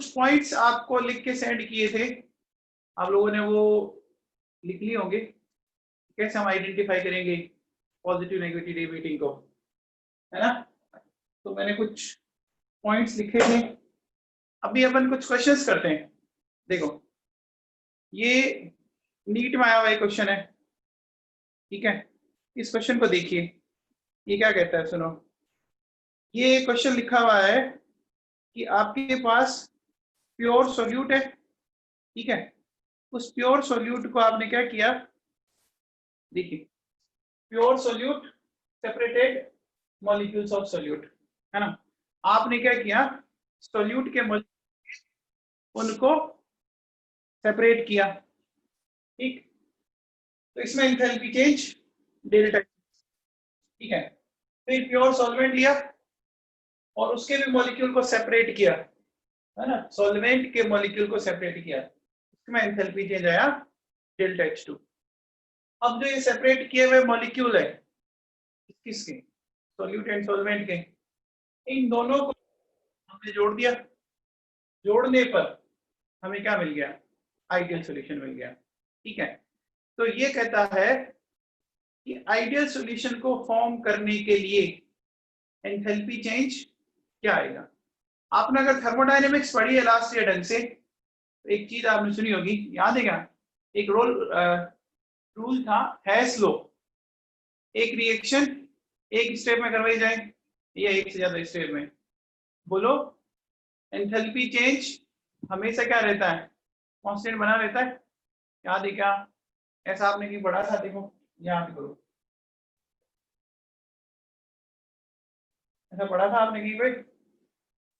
कुछ पॉइंट्स आपको लिख के सेंड किए थे, आप लोगों ने वो लिख लिए होंगे, कैसे हम आइडेंटिफाई करेंगे पॉजिटिव नेगेटिव डेविएटिंग को, है ना। तो मैंने कुछ पॉइंट्स लिखे थे। अभी अपन कुछ क्वेश्चंस करते हैं। देखो ये नीट में आया हुआ क्वेश्चन है, ठीक है। इस क्वेश्चन को देखिए, ये क्या कहता है, सुनो। ये क्वेश्चन लिखा हुआ है कि आपके पास प्योर सॉल्यूट है, ठीक है। उस प्योर सॉल्यूट को आपने क्या किया, देखिए pure solute separated molecules of solute, है ना। आपने क्या किया, सॉल्यूट के उनको सेपरेट किया, ठीक। तो इसमें एंथैल्पी चेंज डेल्टा, ठीक है। फिर प्योर सॉल्वेंट लिया और उसके भी मॉलिक्यूल को सेपरेट किया, है ना। सॉल्वेंट के मॉलिक्यूल को सेपरेट किया, इसमें एंथैल्पी चेंज आया डेल्टा H2। अब जो ये सेपरेट किए हुए मॉलिक्यूल है किसके, सॉल्यूट एंड सॉल्वेंट के, इन दोनों को हमने जोड़ दिया। जोड़ने पर हमें क्या मिल गया, आइडियल सॉल्यूशन मिल गया, ठीक है। तो ये कहता है कि आइडियल सॉल्यूशन को फॉर्म करने के लिए एंथैल्पी चेंज क्या आएगा। आपने अगर थर्मोडायनेमिक्स पढ़ी है लास्ट ईयर ढंग से, तो एक चीज आपने सुनी होगी, याद है क्या, एक रूल था हैस लॉ। एक रिएक्शन एक स्टेप में करवाई जाए या एक से ज्यादा स्टेप में, बोलो एंथैल्पी चेंज हमेशा क्या रहता है, कांस्टेंट बना रहता है, याद है क्या। ऐसा आपने कहीं पढ़ा था, देखो याद करो, ऐसा पढ़ा था आपने कहीं पे,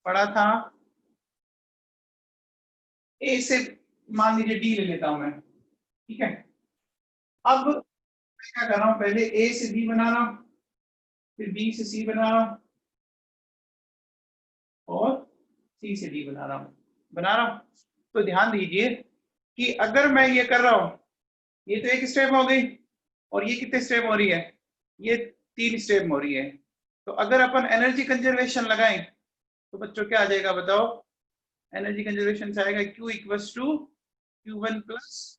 पढ़ा था। ए से मान लीजिए डी ले लेता हूं मैं, ठीक है। अब मैं क्या कर रहा हूं, पहले ए से बी बना रहा हूं, फिर बी से सी बना रहा हूं और सी से डी बना रहा हूं। तो ध्यान दीजिए कि अगर मैं ये कर रहा हूं, ये तो एक स्टेप हो गई, और ये कितने स्टेप हो रही है, ये 3 स्टेप हो रही है। तो अगर अपन एनर्जी कंजर्वेशन लगाएं तो बच्चों क्या आ जाएगा बताओ, एनर्जी कंजर्वेशन से आएगा Q equals to Q1 plus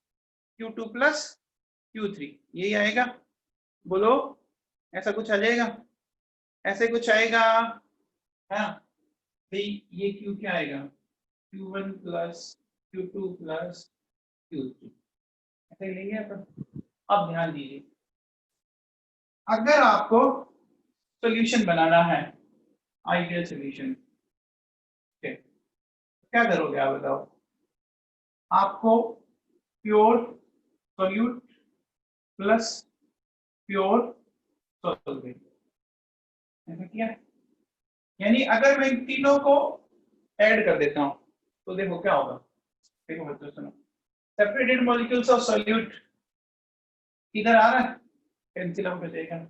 Q2 plus Q3, यही आएगा। बोलो ऐसा कुछ आ जाएगा, ऐसे कुछ आएगा, है भाई। ये Q क्या आएगा, Q1 plus Q2 plus Q3, ऐसे ही लेंगे अपन। अब ध्यान दीजिए, अगर आपको सॉल्यूशन बनाना है, आइडियल सॉल्यूशन, क्या करोगे आप बताओ। आपको pure solute plus pure solvent, ऐसा किया। यानी अगर मैं इन तीनों को ऐड कर देता हूं तो देखो क्या होगा। देखो बच्चों सुनो, सेपरेटेड मॉलिक्यूल्स ऑफ सॉल्यूट इधर आ रहा है, कैंसिल आउट हो जाएगा।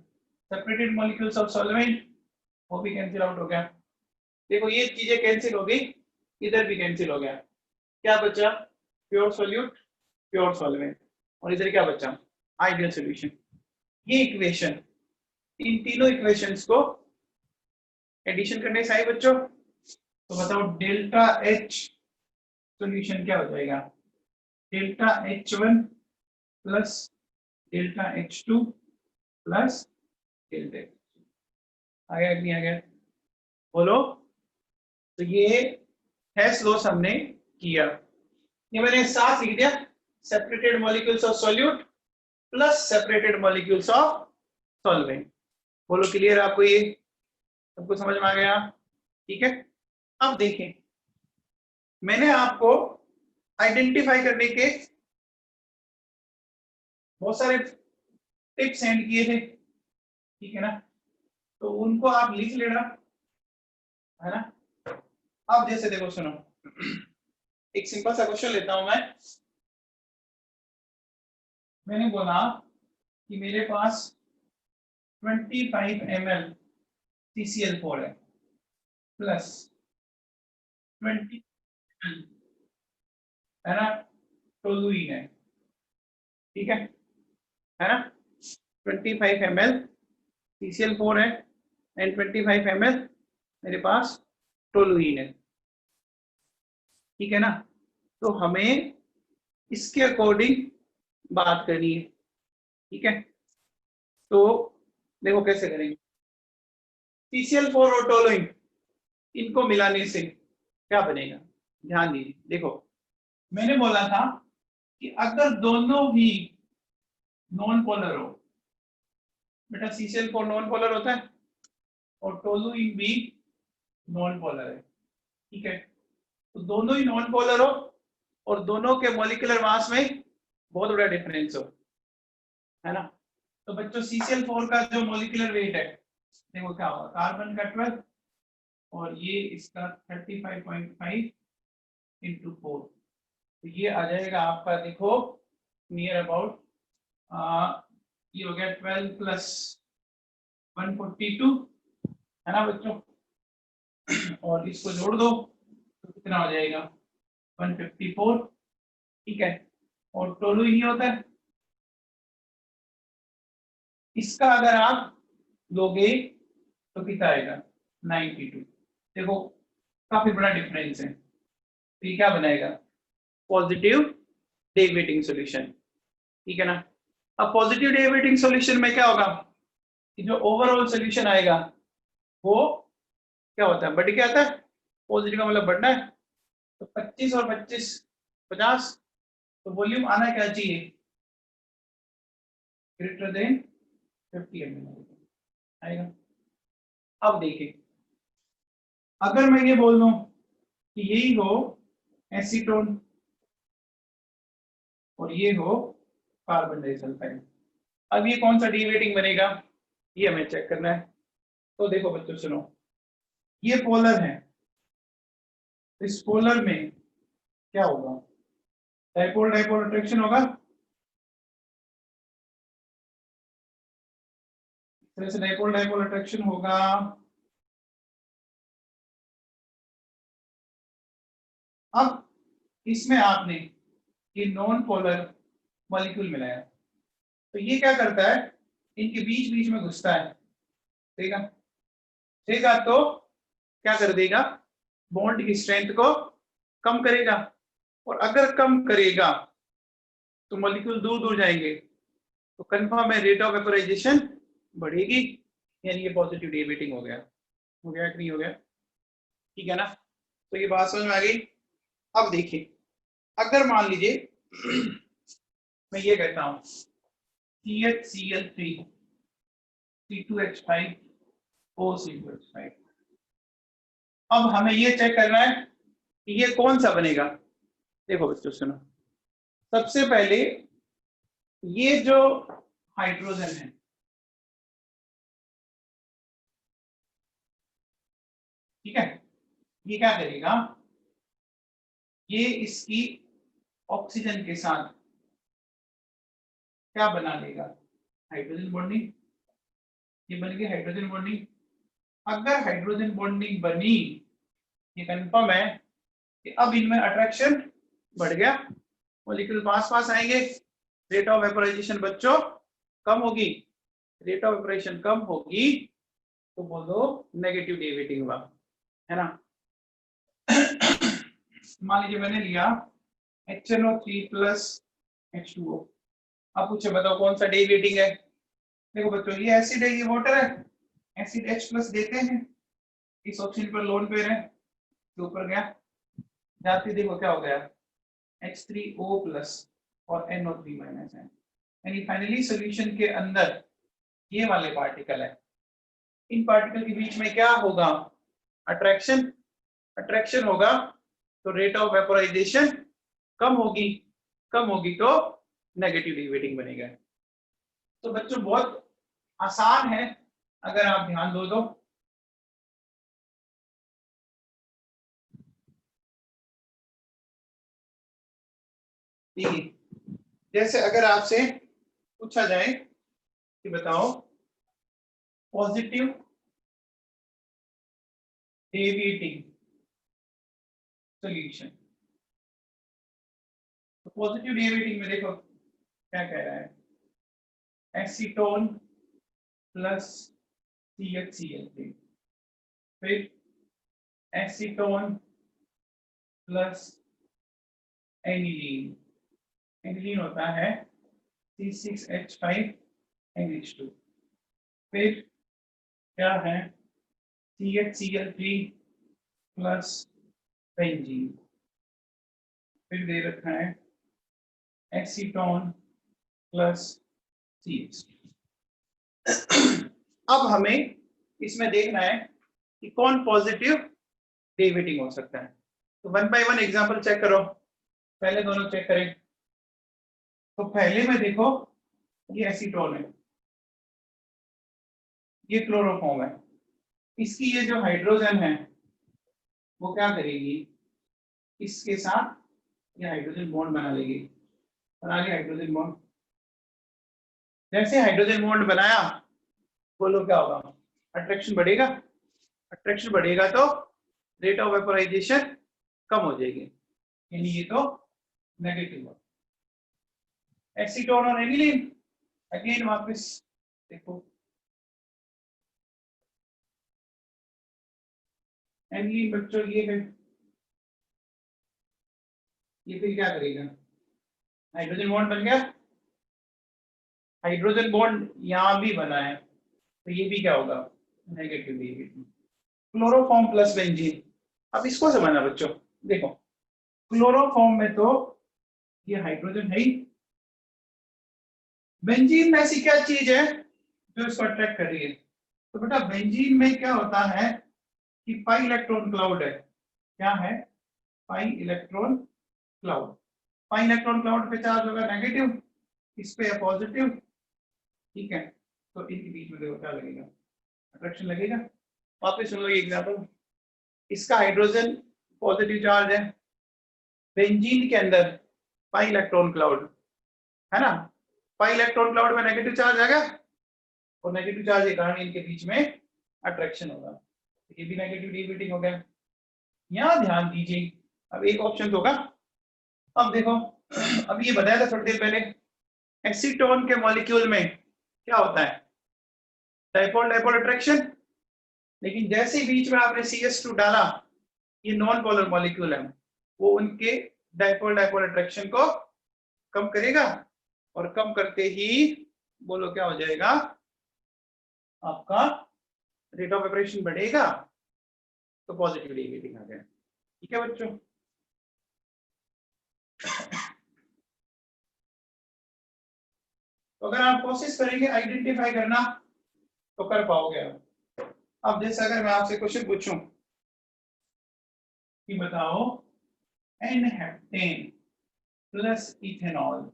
सेपरेटेड मॉलिक्यूल्स ऑफ सॉल्वेंट, वो भी कैंसिल आउट हो गया। देखो ये चीजें कैंसिल हो गई, इधर भी कैंसिल हो गया। क्या बचा, प्योर सॉल्यूट प्योर सॉल्वेंट, और इधर क्या बचा, आइडियल सॉल्यूशन। ये इक्वेशन, इन तीनों इक्वेशंस को एडिशन करने से आई बच्चों, तो बताओ डेल्टा H सॉल्यूशन क्या हो जाएगा, delta H1 plus delta H2 plus delta H2। आ गया कि नहीं आ गया, बोलो। तो ये हैस लॉस हमने किया, ये मैंने साथ लिख दिया, separated molecules of solute plus separated molecules of solvent. बोलो क्लियर आपको, ये सबको समझ में आ गया, ठीक है। अब देखें, मैंने आपको आइडेंटिफाई करने के बहुत सारे टिप्स सेंड किए थे, ठीक है ना, तो उनको आप लिख लेना, है ना। अब जैसे देखो सुनो, एक सिंपल सा क्वेश्चन लेता हूं मैंने बोला कि मेरे पास 25 ml CCl4 है प्लस 20 ml, है ना, टोलुइन है, ठीक है ना। 25 ml CCl4 है एंड 25 ml मेरे पास टोलुइन है। ठीक है ना। तो हमें इसके अकॉर्डिंग बात करनी है, ठीक है। तो देखो कैसे करेंगे, CCl4 और टोलुइन, इनको मिलाने से क्या बनेगा, ध्यान दीजिए। देखो मैंने बोला था कि अगर दोनों ही नॉन पोलर हो, बेटा CCl4 नॉन पोलर होता है और टोलुइन भी नॉन पोलर है, ठीक है। तो दोनों ही नॉन पोलर हो और दोनों के मॉलिक्यूलर मास में बहुत बड़ा डिफरेंस हो, है ना। तो बच्चों CCl4 का जो मॉलिक्यूलर वेट है, देखो क्या होगा, कार्बन का 12 और ये इसका 35.5 इंटू 4, तो ये आ जाएगा आपका, देखो नियर अबाउट ये हो गया 12 प्लस 142, है ना बच्चों। और इसको जोड़ दो तो कितना हो जाएगा 154, ठीक है। और टोलू ही होता है, इसका अगर आप लोगे तो कितना आएगा 92। देखो काफी बड़ा डिफरेंस है, तो ये क्या बनाएगा पॉजिटिव डेविएटिंग सॉल्यूशन, ठीक है ना। अब पॉजिटिव डेविएटिंग सॉल्यूशन में क्या होगा कि जो ओवरऑल सॉल्यूशन आएगा वो क्या होता है, बढ़ के आता है, पॉजिटिव का मतलब बढ़ना है। तो 25 और 25 50, तो वॉल्यूम आना क्या चाहिए ग्रेटर देन 50 ml आएगा। अब देखिए अगर मैं ये बोल दूं कि यही हो एसीटोन और ये हो कार्बन डाइसल्फाइड, अब ये कौन सा डेविएटिंग बनेगा ये हमें चेक करना है। तो देखो बच्चों सुनो, ये पोलर है, इस पोलर में क्या होगा, डाइपोल डाइपोल अट्रैक्शन होगा, इस तरह से डाइपोल डाइपोल अट्रैक्शन होगा। अब इसमें आपने ये नॉन पोलर मॉलिक्यूल मिलाया, तो ये क्या करता है, इनके बीच बीच में घुसता है, ठीक है, ठीक है। तो क्या कर देगा, बॉन्ड की स्ट्रेंथ को कम करेगा, और अगर कम करेगा तो मॉलिक्यूल दूर दूर जाएंगे, तो कंफर्म है रेट ऑफ वेपोराइजेशन बढ़ेगी, यानी ये पॉजिटिव डेविएटिंग हो गया कि नहीं हो गया, ठीक है ना। तो ये बात समझ में आ गई। अब देखिए अगर मान लीजिए मैं ये कहता हूं CHCl3 C2H5 OC2H5, अब हमें ये चेक करना है कि ये कौन सा बनेगा। देखो बच्चों सुनो, सबसे पहले ये जो हाइड्रोजन है, ठीक है, ये क्या करेगा, ये इसकी ऑक्सीजन के साथ क्या बना लेगा, हाइड्रोजन बॉन्डिंग, ये बन गई हाइड्रोजन बॉन्डिंग। अगर हाइड्रोजन बॉन्डिंग बनी, ये कंफर्म है कि अब इनमें अट्रैक्शन बढ़ गया, मॉलिक्यूल पास पास आएंगे, रेट ऑफ वेपोराइजेशन बच्चों कम होगी, रेट ऑफ वेपोराइजेशन कम होगी तो बोलो नेगेटिव डेविएटिंग हुआ, है ना। मान लीजिए मैंने लिया HNO3 प्लस H2O, अब पूछे बताओ कौन सा डेविएटिंग है। देखो बच्चों ये एसिड है, ये वाटर है, एसिड H प्लस देते हैं, इस ऑप्शन पर लोन पेयर है, तो ऊपर गया, जाते देखो क्या हो गया H3O प्लस और NO3 माइनस है, यानी फाइनली सॉल्यूशन के अंदर ये वाले पार्टिकल है, इन पार्टिकल के बीच में क्या होगा अट्रैक्शन, अट्रैक्शन होगा तो रेट ऑफ वेपोराइजेशन कम होगी, कम होगी तो नेगेटिव डेविएटिंग बनेगा। तो बच्चों बहुत आसान है अगर आप ध्यान दो तो। जैसे अगर आपसे पूछा जाए कि बताओ पॉजिटिव डेविएटिंग सॉल्यूशन, तो पॉजिटिव डेविएटिंग में देखो क्या कह रहा है, एसीटोन प्लस CHCl3, फिर एसीटोन प्लस एनिलीन, एनिलीन होता है C6H5NH2। फिर क्या है CHCl3 प्लस बेंजीन। फिर दे रखा है एसीटोन प्लस CH। अब हमें इसमें देखना है कि कौन पॉजिटिव डेविएटिंग हो सकता है। तो one by one example check करो, पहले दोनों चेक करें। तो पहले में देखो ये एसीटोन है, ये क्लोरोफॉर्म है, इसकी ये जो हाइड्रोजन है वो क्या करेगी, इसके साथ ये हाइड्रोजन बॉन्ड बना लेगी। बना लिया हाइड्रोजन बॉन्ड। जैसे हाइड्रोजन बॉन्ड बनाया, बोलो क्या होगा, अट्रैक्शन बढ़ेगा। अट्रैक्शन बढ़ेगा तो रेट ऑफ वेपोराइजेशन कम हो जाएगी, यानी ये तो नेगेटिव हो। एसीटोन और एनिलीन अगेन वापस देखो, एनिलीन बच्चों ये है, ये फिर क्या करेगा, हाइड्रोजन बॉन्ड बन गया, हाइड्रोजन बॉन्ड यहां भी बना है तो ये भी क्या होगा, negative deviating. Chloroform plus benzene, अब इसको समझना बच्चों। देखो क्लोरोफॉर्म में तो ये हाइड्रोजन है ही, बेंजीन में ऐसी क्या चीज है जो इसको अट्रैक्ट कर रही है। तो बेटा बेंजीन में क्या होता है कि पाई इलेक्ट्रॉन क्लाउड है। क्या है, pi electron cloud. Pi electron cloud पे चार्ज होगा नेगेटिव, इस पे पॉजिटिव, ठीक है। तो इनके बीच में देखो क्या लगेगा, अट्रैक्शन लगेगा। वापस सुन लो ये एग्जांपल, इसका हाइड्रोजन पॉजिटिव चार्ज है, बेंजीन के अंदर पाई इलेक्ट्रॉन क्लाउड है ना, पाई इलेक्ट्रॉन क्लाउड में नेगेटिव चार्ज आ गया और नेगेटिव चार्ज के कारण इनके बीच में अट्रैक्शन होगा, ये भी नेगेटिव डेविएटिंग हो गया। यहां ध्यान दीजिए, अब एक ऑप्शन होगा। अब देखो, अब ये बताया था थोड़ी देर पहले, एसीटोन के मॉलिक्यूल में क्या होता है, डाइपोल डाइपोल अट्रैक्शन। लेकिन जैसे ही बीच में आपने CH2 डाला, ये नॉन पोलर मॉलिक्यूल है, वो उनके डाइपोल डाइपोल अट्रैक्शन को कम करेगा और कम करते ही बोलो क्या हो जाएगा, आपका रेट ऑफ वेपोरेशन बढ़ेगा, तो पॉजिटिव डेविएटिंग आ गया। ठीक है बच्चों, तो अगर आप कोशिश करेंगे आइडेंटिफाई करना तो कर पाओगे। अब जैसे अगर मैं आपसे क्वेश्चन पूछूं कि बताओ N-हेप्टेन प्लस इथेनॉल,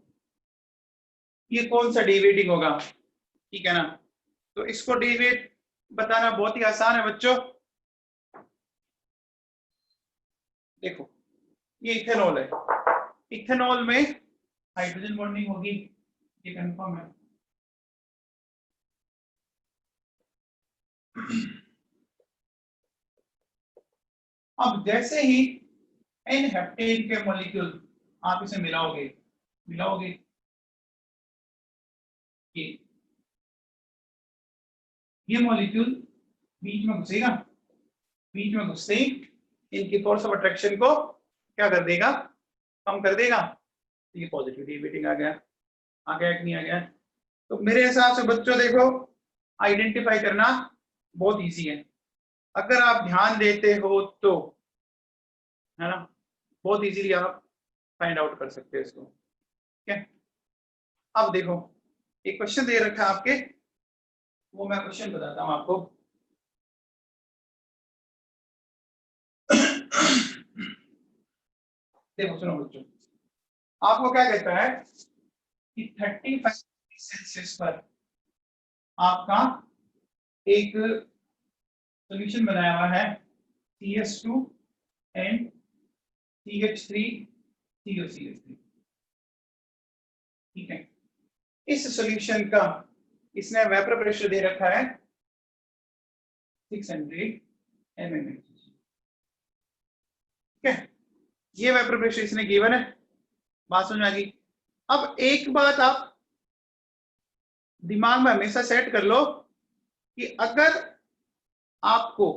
ये कौन सा डेविएटिंग होगा, ठीक है ना। तो इसको डेविएट बताना बहुत ही आसान है बच्चों। देखो ये इथेनॉल है, इथेनॉल में हाइड्रोजन बॉन्डिंग होगी, ये कंफर्म है। अब जैसे ही N-हेप्टेन के मॉलिक्यूल आप इसे मिलाओगे, मिलाओगे ये मॉलिक्यूल बीच में घुसेगा, बीच में घुसते ही इनकी फोर्स ऑफ अट्रैक्शन को क्या कर देगा, कम कर देगा। तो ये पॉजिटिव डेविएटिंग आ गया, आ गया कि नहीं आ गया। तो मेरे हिसाब से बच्चों देखो आइडेंटिफाई करना बहुत इजी है, अगर आप ध्यान देते हो तो, है ना, बहुत इजीली आप फाइंड आउट कर सकते हो इसको। ठीक है, अब देखो एक क्वेश्चन दे रखा है आपके, वो मैं क्वेश्चन बताता हूं आपको। देखो सुनो बच्चों, आपको क्या कहता है कि 35 डिग्री सेल्सियस पर आपका एक सॉल्यूशन बनाया हुआ है CS2 एंड CH3COCH3, ठीक है। इस सॉल्यूशन का इसने वेपर प्रेशर दे रखा है 600 mm, ठीक है। ये वेपर प्रेशर इसने गिवन है, बात समझ आ गई। अब एक बात आप दिमाग में हमेशा सेट कर लो कि अगर आपको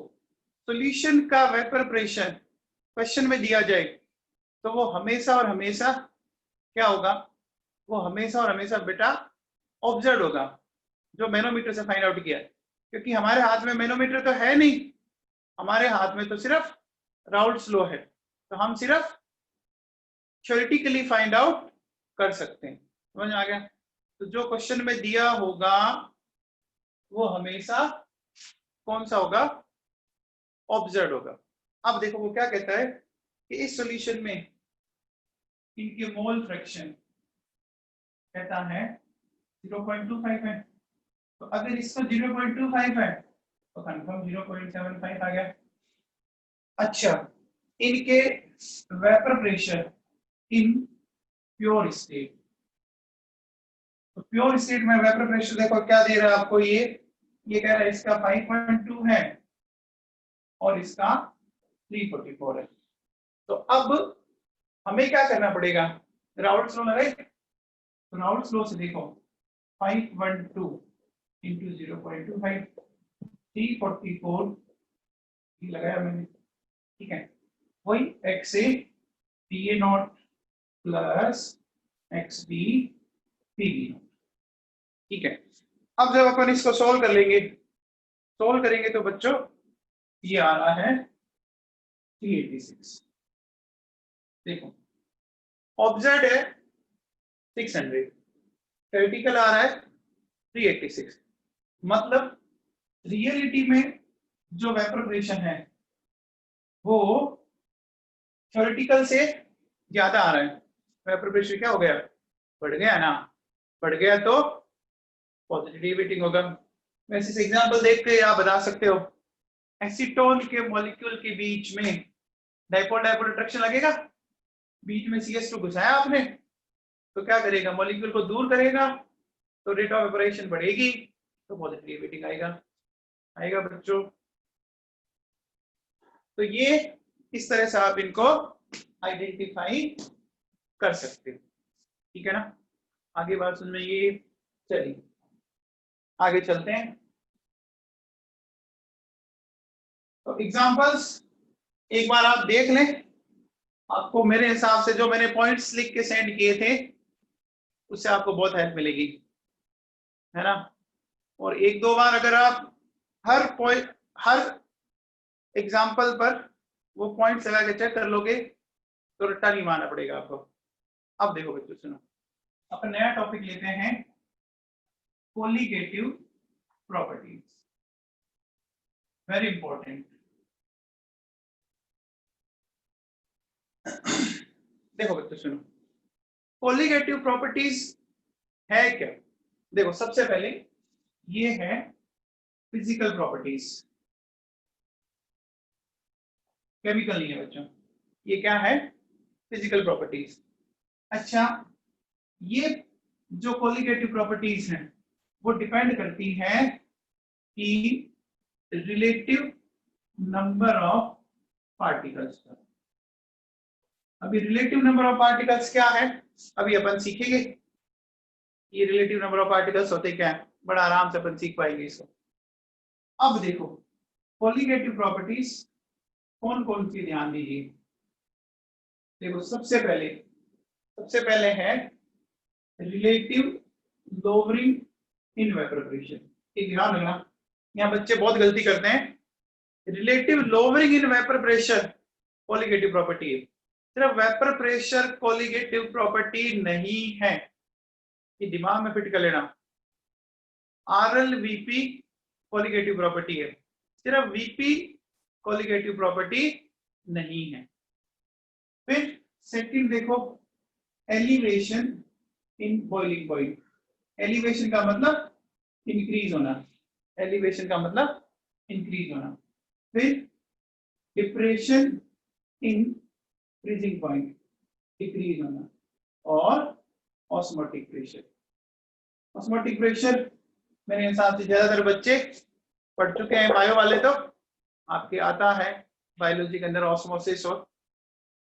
सॉल्यूशन का वेपर प्रेशर क्वेश्चन में दिया जाए तो वो हमेशा और हमेशा क्या होगा, वो हमेशा और हमेशा बेटा ऑब्जर्व होगा, जो मैनोमीटर से फाइंड आउट किया है। क्योंकि हमारे हाथ में मैनोमीटर तो है नहीं, हमारे हाथ में तो सिर्फ राउल्ट्स लॉ है, तो हम सिर्फ थ्योरेटिकली फाइंड आउट कर सकते हैं। समझ में आ गया? तो जो क्वेश्चन में दिया होगा वो हमेशा कौन सा होगा, ऑब्जर्व होगा। अब देखो वो क्या कहता है कि इस सॉल्यूशन में इनके मोल फ्रैक्शन कहता है 0.25 है, तो अगर इसका 0.25 है तो कंफर्म 0.75 आ गया। अच्छा, इनके vapour pressure in pure state, तो प्योर स्टेट में वेपर प्रेशर देखो क्या दे रहा है आपको, ये कह रहा है इसका 5.2 है और इसका 344 है। तो अब हमें क्या करना पड़ेगा, राउल्ट्स लॉ लगाए, तो राउल्ट्स लॉ से देखो 512 into 0.25 344 लगाया मैंने, ठीक है, वही x a PA not plus XB PB not, ठीक है। अब जब अपन इसको सोल्व कर लेंगे, सोल्व करेंगे तो बच्चों ये आ रहा है 386, देखो ऑब्जर्व है 600, क्रिटिकल आ रहा है 386, मतलब रियलिटी में जो वेपर प्रेशर है वो थ्योरेटिकल से ज्यादा आ रहा है। वेपर प्रेशर क्या हो गया, बढ़ गया ना, बढ़ गया तो पॉजिटिव डिवेटिंग होगा। वैसे इस एग्जांपल देख के आप बता सकते हो, एसीटोन के मॉलिक्यूल के बीच में डाइपोल डाइपोल अट्रैक्शन लगेगा, बीच में CH2 घुसाया आपने तो क्या करेगा, मॉलिक्यूल को दूर करेगा, तो रेट ऑफ एवपोरेशन बढ़ेगी, तो पॉजिटिव डिवेटिंग आएगा, आएगा बच्चों। तो ये इस तरह से आप इनको आइडेंटिफाई कर सकते हो, ठीक है ना। आगे बात सुन में ये, चलिए आगे चलते हैं। तो एग्जांपल्स एक बार आप देख लें, आपको मेरे हिसाब से जो मैंने पॉइंट्स लिख के सेंड किए थे उससे आपको बहुत हेल्प मिलेगी, है ना। और एक दो बार अगर आप हर पॉइंट, हर एग्जांपल पर वो पॉइंट्स लगा के चेक कर लोगे तो रट्टा नहीं मारना पड़ेगा आपको। अब देखो बच्चों सुनो, अपन नया टॉपिक लेते हैं, कोलिगेटिव प्रॉपर्टीज, वेरी इंपॉर्टेंट। देखो बच्चों सुनो, कोलिगेटिव प्रॉपर्टीज है क्या। देखो सबसे पहले ये है फिजिकल प्रॉपर्टीज, केमिकल नहीं है बच्चों, ये क्या है, फिजिकल प्रॉपर्टीज। अच्छा, ये जो कोलिगेटिव प्रॉपर्टीज हैं वो डिपेंड करती है कि रिलेटिव नंबर ऑफ पार्टिकल्स पर। अभी रिलेटिव नंबर ऑफ पार्टिकल्स क्या है, अभी अपन सीखेंगे ये रिलेटिव नंबर ऑफ पार्टिकल्स होते क्या है, बड़ा आराम से अपन सीख पाएंगे इसको। अब देखो कोलिगेटिव प्रॉपर्टीज कौन कौन सी, ध्यान दीजिए। देखो सबसे पहले है relative lowering in vapour pressure. एक ध्यान रखना, यहाँ बच्चे बहुत गलती करते हैं, relative lowering in vapour pressure colligative property है, सिर्फ वेपर प्रेशर कोलिगेटिव प्रॉपर्टी नहीं है, ये दिमाग में फिट कर लेना। RLVP कोलिगेटिव प्रॉपर्टी है, सिर्फ VP कोलिगेटिव प्रॉपर्टी नहीं है। फिर सेकंड देखो, elevation in boiling point. Elevation का मतलब इंक्रीज होना, एलिवेशन का मतलब इंक्रीज होना। फिर depression in freezing point, decrease होना। और ऑस्मोटिक प्रेशर, ऑस्मोटिक प्रेशर मेरे हिसाब से ज्यादातर बच्चे पढ़ चुके हैं, बायो वाले तो आपके आता है बायोलॉजी के अंदर ऑस्मोसिस। और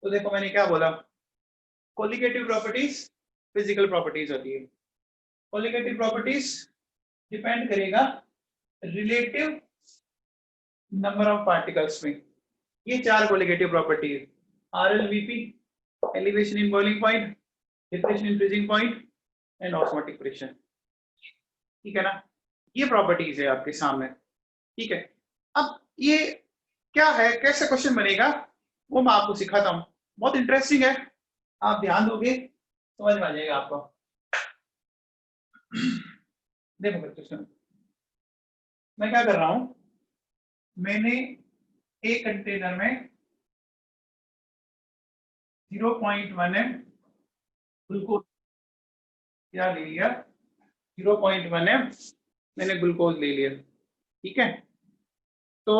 तो देखो मैंने क्या बोला, कोलिगेटिव प्रॉपर्टीज फिजिकल प्रॉपर्टीज होती है। कोलिगेटिव प्रॉपर्टीज डिपेंड करेगा रिलेटिव नंबर ऑफ पार्टिकल्स में। ये चार कोलिगेटिव प्रॉपर्टी है, RLVP, elevation in boiling point, depression in freezing point and osmotic pressure. ठीक है ना, ये प्रॉपर्टीज है आपके सामने। ठीक है, अब ये क्या है, कैसे क्वेश्चन बनेगा वो मैं आपको सिखाता हूँ, बहुत इंटरेस्टिंग है, आप ध्यान दोगे समझ में आ जाएगा आपको। देखो बच्चों, मैं क्या कर रहा हूं, मैंने एक कंटेनर में 0.1 m ग्लूकोज क्या ले लिया, 0.1 m मैंने ग्लूकोज ले लिया। ठीक है, तो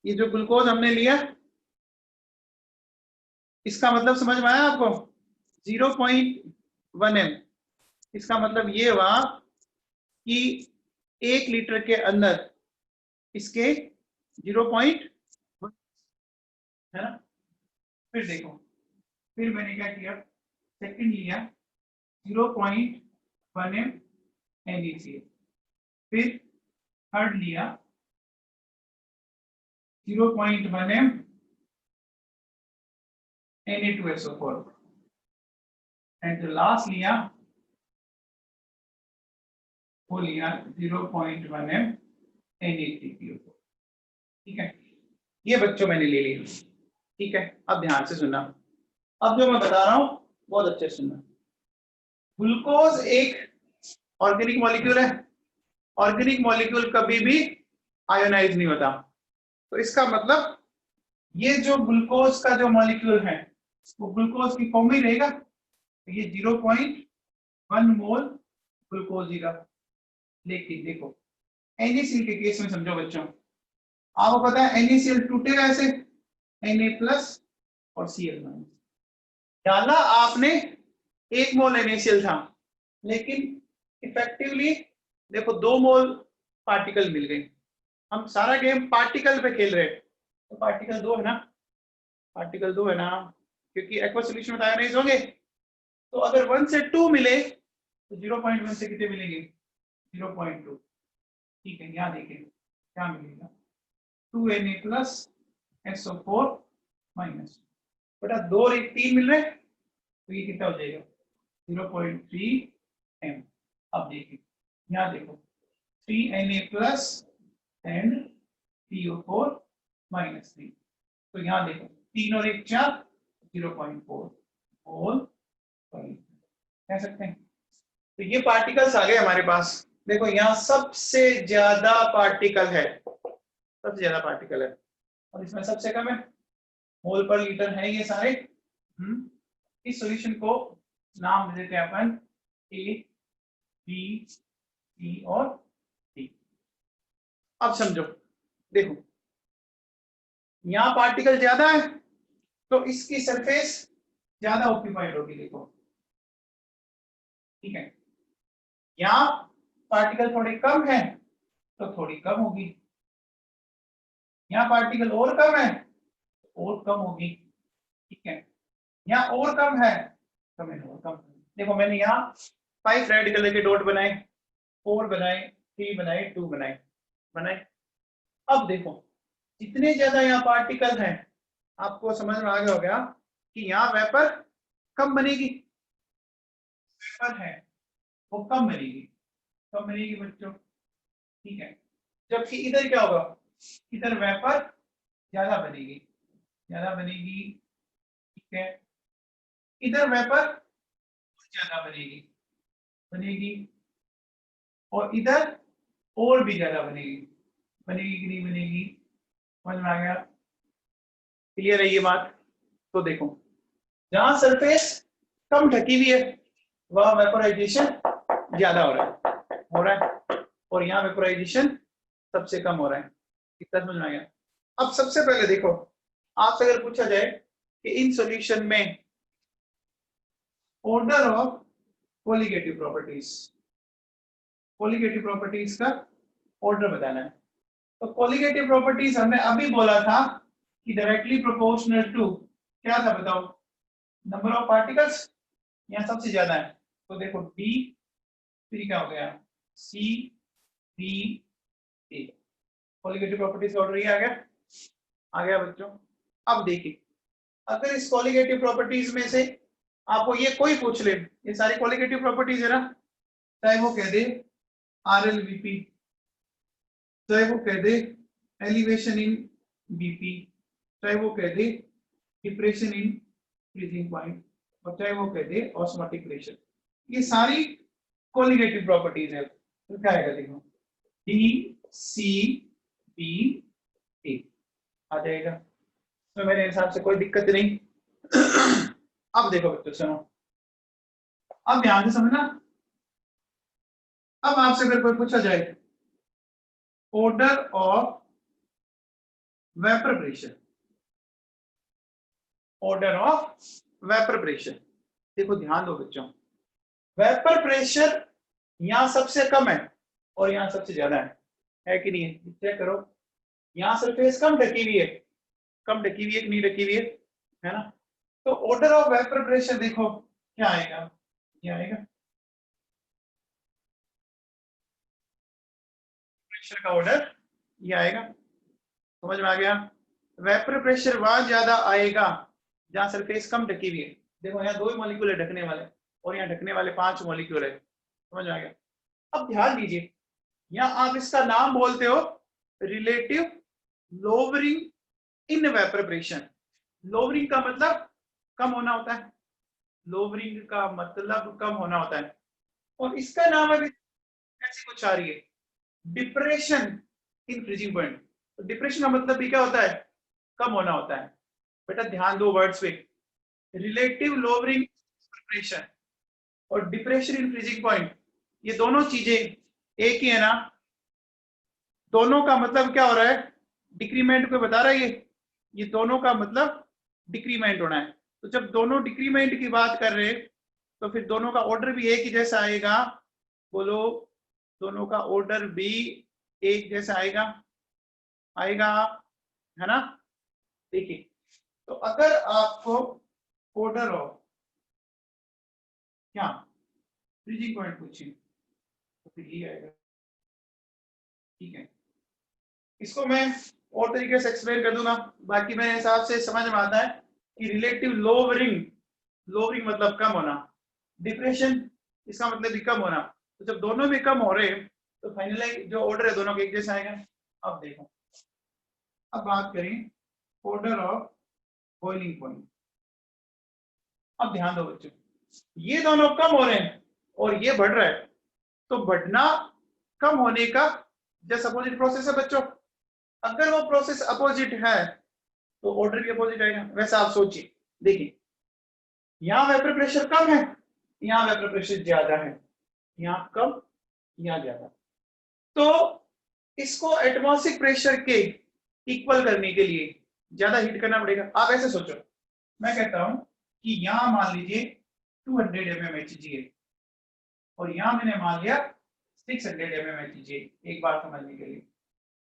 ये जो ग्लूकोज हमने लिया, इसका मतलब समझ में आया आपको, 0.1 m, इसका मतलब ये हुआ कि 1 लीटर के अंदर इसके 0.1 है ना। फिर देखो, फिर मैंने क्या किया, सेकंड लिया 0.1 m NaCl, फिर थर्ड लिया 0.1 m Na2SO4 एंड जो लास्ट लिया वो लिया 0.1 m Na3PO4। ठीक है, ये बच्चों मैंने ले लिया। ठीक है, अब ध्यान से सुनना, अब जो मैं बता रहा हूं बहुत अच्छे से सुनना। ग्लूकोज एक ऑर्गेनिक मॉलिक्यूल है, ऑर्गेनिक मॉलिक्यूल कभी भी आयोनाइज नहीं होता, तो इसका मतलब ये जो ग्लूकोज का जो मॉलिक्यूल है वो ग्लूकोज की फॉर्म में रहेगा, तो ये 0.1 मोल ग्लूकोज ही का। लेकिन देखो NaCl के केस में समझो बच्चों, आपको पता है NaCl टूटेगा ऐसे, Na+ और Cl-। डाला आपने 1 मोल NaCl था, लेकिन इफेक्टिवली देखो 2 मोल पार्टिकल मिल गए। हम सारा गेम पार्टिकल पे खेल रहे हैं, तो पार्टिकल 2 है ना, पार्टिकल 2 है ना, क्योंकि एक्वस सॉल्यूशन में आयोनाइज होंगे। तो अगर 1 से 2 मिले तो 0.1 से कितने मिलेंगे, 0.2। ठीक है, यहाँ देखिए क्या मिलेगा, 2Na+ SO4 माइनस, बेटा 2 और 1 3 मिल रहे, तो ये कितना हो जाएगा 0.3 m। अब देखिए यहाँ देखो 3Na+ एंड PO4 -3, तो यहाँ देखो 3 और 1 4, 0.4 मोल कह सकते हैं। तो ये पार्टिकल्स आ गए हमारे पास। देखो यहाँ सबसे ज्यादा पार्टिकल है, सबसे ज्यादा पार्टिकल है, और इसमें सबसे कम है, मोल पर लीटर है ये सारे। इस सॉल्यूशन को नाम दे देते हैं अपन A, B, C और D। अब समझो, देखो यहाँ पार्टिकल ज्यादा है तो इसकी सरफेस ज्यादा ऑक्यूपाइड होगी, देखो ठीक है। यहाँ पार्टिकल थोड़े कम है तो थोड़ी कम होगी, यहाँ पार्टिकल और कम है तो और कम होगी, ठीक है। यहाँ और कम है तो मैंने और कम, देखो मैंने यहाँ 5 रेड कलर के डॉट बनाए, 4 बनाए, 3 बनाए, 2 बनाए। अब देखो जितने ज्यादा यहाँ पार्टिकल हैं, आपको समझ में आ गया होगा कि यहाँ वेपर कम बनेगी, वेपर है वो कम बनेगी बच्चों, ठीक है। जबकि इधर क्या होगा, इधर वेपर ज्यादा बनेगी, ठीक है। इधर वेपर ज्यादा बनेगी और इधर और भी ज्यादा बनेगी कि नहीं बनेगी, समझ में आ गया, क्लियर है ये बात। तो देखो जहां सरफेस कम ढकी हुई है वह वेपोराइजेशन ज्यादा हो रहा है, और यहाँ वेपोराइजेशन सबसे कम हो रहा है, कितना समझ में आ गया। अब सबसे पहले देखो, आपसे अगर पूछा जाए कि इन सॉल्यूशन में ऑर्डर ऑफ कोलिगेटिव प्रॉपर्टीज का ऑर्डर बताना है, तो कोलिगेटिव प्रॉपर्टीज हमने अभी बोला था कि डायरेक्टली प्रोपोर्शनल टू क्या था बताओ, नंबर ऑफ पार्टिकल्स, यहाँ सबसे ज्यादा है, तो देखो D, फिर क्या हो गया C, D, A, colligative properties का ऑर्डर ये आ गया बच्चों। अब देखिए अगर इस कॉलिगेटिव प्रॉपर्टीज में से आपको ये कोई पूछ ले, ये सारी कॉलिगेटिव प्रॉपर्टीज है ना, चाहे वो कह दे RLVP, चाहे वो कह दे एलिवेशन इन BP, चाहे वो कह दे डिप्रेशन इन फ्रीजिंग पॉइंट, और चाहे वो कह दे ऑस्मोटिक प्रेशर, ये सारी कॉलिगेटिव प्रॉपर्टीज है। तो क्या आएगा देखो DCBA आ जाएगा, तो मेरे हिसाब से कोई दिक्कत नहीं। अब देखो बच्चों सुनो, अब ध्यान से समझना। अब आपसे अगर कोई पूछा जाए order of vapour pressure, order of vapour pressure, देखो ध्यान दो बच्चों, वेपर प्रेशर यहां सबसे कम है और यहां सबसे ज्यादा है कि नहीं है? चेक करो, यहां सरफेस कम ढकी हुई है, कम ढकी हुई है कि नहीं ढकी हुई है ना? तो ऑर्डर ऑफ वेपर प्रेशर देखो क्या आएगा, ये आएगा प्रेशर का ऑर्डर, ये आएगा, समझ में आ गया? वेपर प्रेशर वहां ज्यादा आएगा जहां सरफेस कम ढकी हुई है। देखो यहाँ 2 ही मॉलिक्यूल है ढकने वाले, और यहाँ ढकने वाले 5 मॉलिक्यूल है, समझ में आ गया? अब ध्यान दीजिए, यहाँ आप इसका नाम बोलते हो relative lowering in vapour pressure. Lowering का मतलब कम होना होता है, लोवरिंग का मतलब कम होना होता है, और इसका नाम अभी ऐसी कुछ आ रही है डिप्रेशन इन फ्रीजिंग पॉइंट। तो डिप्रेशन का मतलब भी क्या होता है? कम होना होता है। बेटा ध्यान दो वर्ड्स पे, रिलेटिव लोवरिंग प्रेशर और डिप्रेशन इन फ्रीजिंग पॉइंट, ये दोनों चीजें एक ही है ना? दोनों का मतलब क्या हो रहा है? डिक्रीमेंट को बता रहा है ये दोनों का मतलब डिक्रीमेंट होना है। तो जब दोनों डिक्रीमेंट की बात कर रहे हैं तो फिर दोनों का ऑर्डर भी एक ही जैसा आएगा, बोलो दोनों का ऑर्डर भी एक जैसा आएगा, आएगा है ना? देखिए, तो अगर आपको ऑर्डर ऑफ क्या फ्रीजिंग पॉइंट पूछे तो फिर ये आएगा, ठीक है? इसको मैं और तरीके से एक्सप्लेन कर दूंगा, बाकी मेरे हिसाब से समझ में आता है कि रिलेटिव लोवरिंग, लोवरिंग मतलब कम होना, डिप्रेशन इसका मतलब भी कम होना। तो जब दोनों भी कम हो रहे हैं तो फाइनली जो ऑर्डर है दोनों के एक जैसा आएगा। अब देखो, अब बात करें ऑर्डर ऑफ बॉइलिंग पॉइंट। अब ध्यान दो बच्चों, ये दोनों कम हो रहे हैं और ये बढ़ रहा है, तो बढ़ना कम होने का जस्ट अपोजिट प्रोसेस है बच्चों। अगर वो प्रोसेस अपोजिट है तो ऑर्डर भी अपोजिट आएगा। वैसा आप सोचिए, देखिए यहाँ वेपर प्रेशर कम है, यहाँ वेपर प्रेशर ज्यादा है, यहाँ कम यहाँ ज्यादा, तो इसको एटमॉस्फेरिक प्रेशर के इक्वल करने के लिए ज्यादा हीट करना पड़ेगा। आप ऐसे सोचो, मैं कहता हूं कि यहाँ मान लीजिए 200 mmHg है और यहाँ मैंने मान लिया 600 mmHg, एक बार समझने के लिए।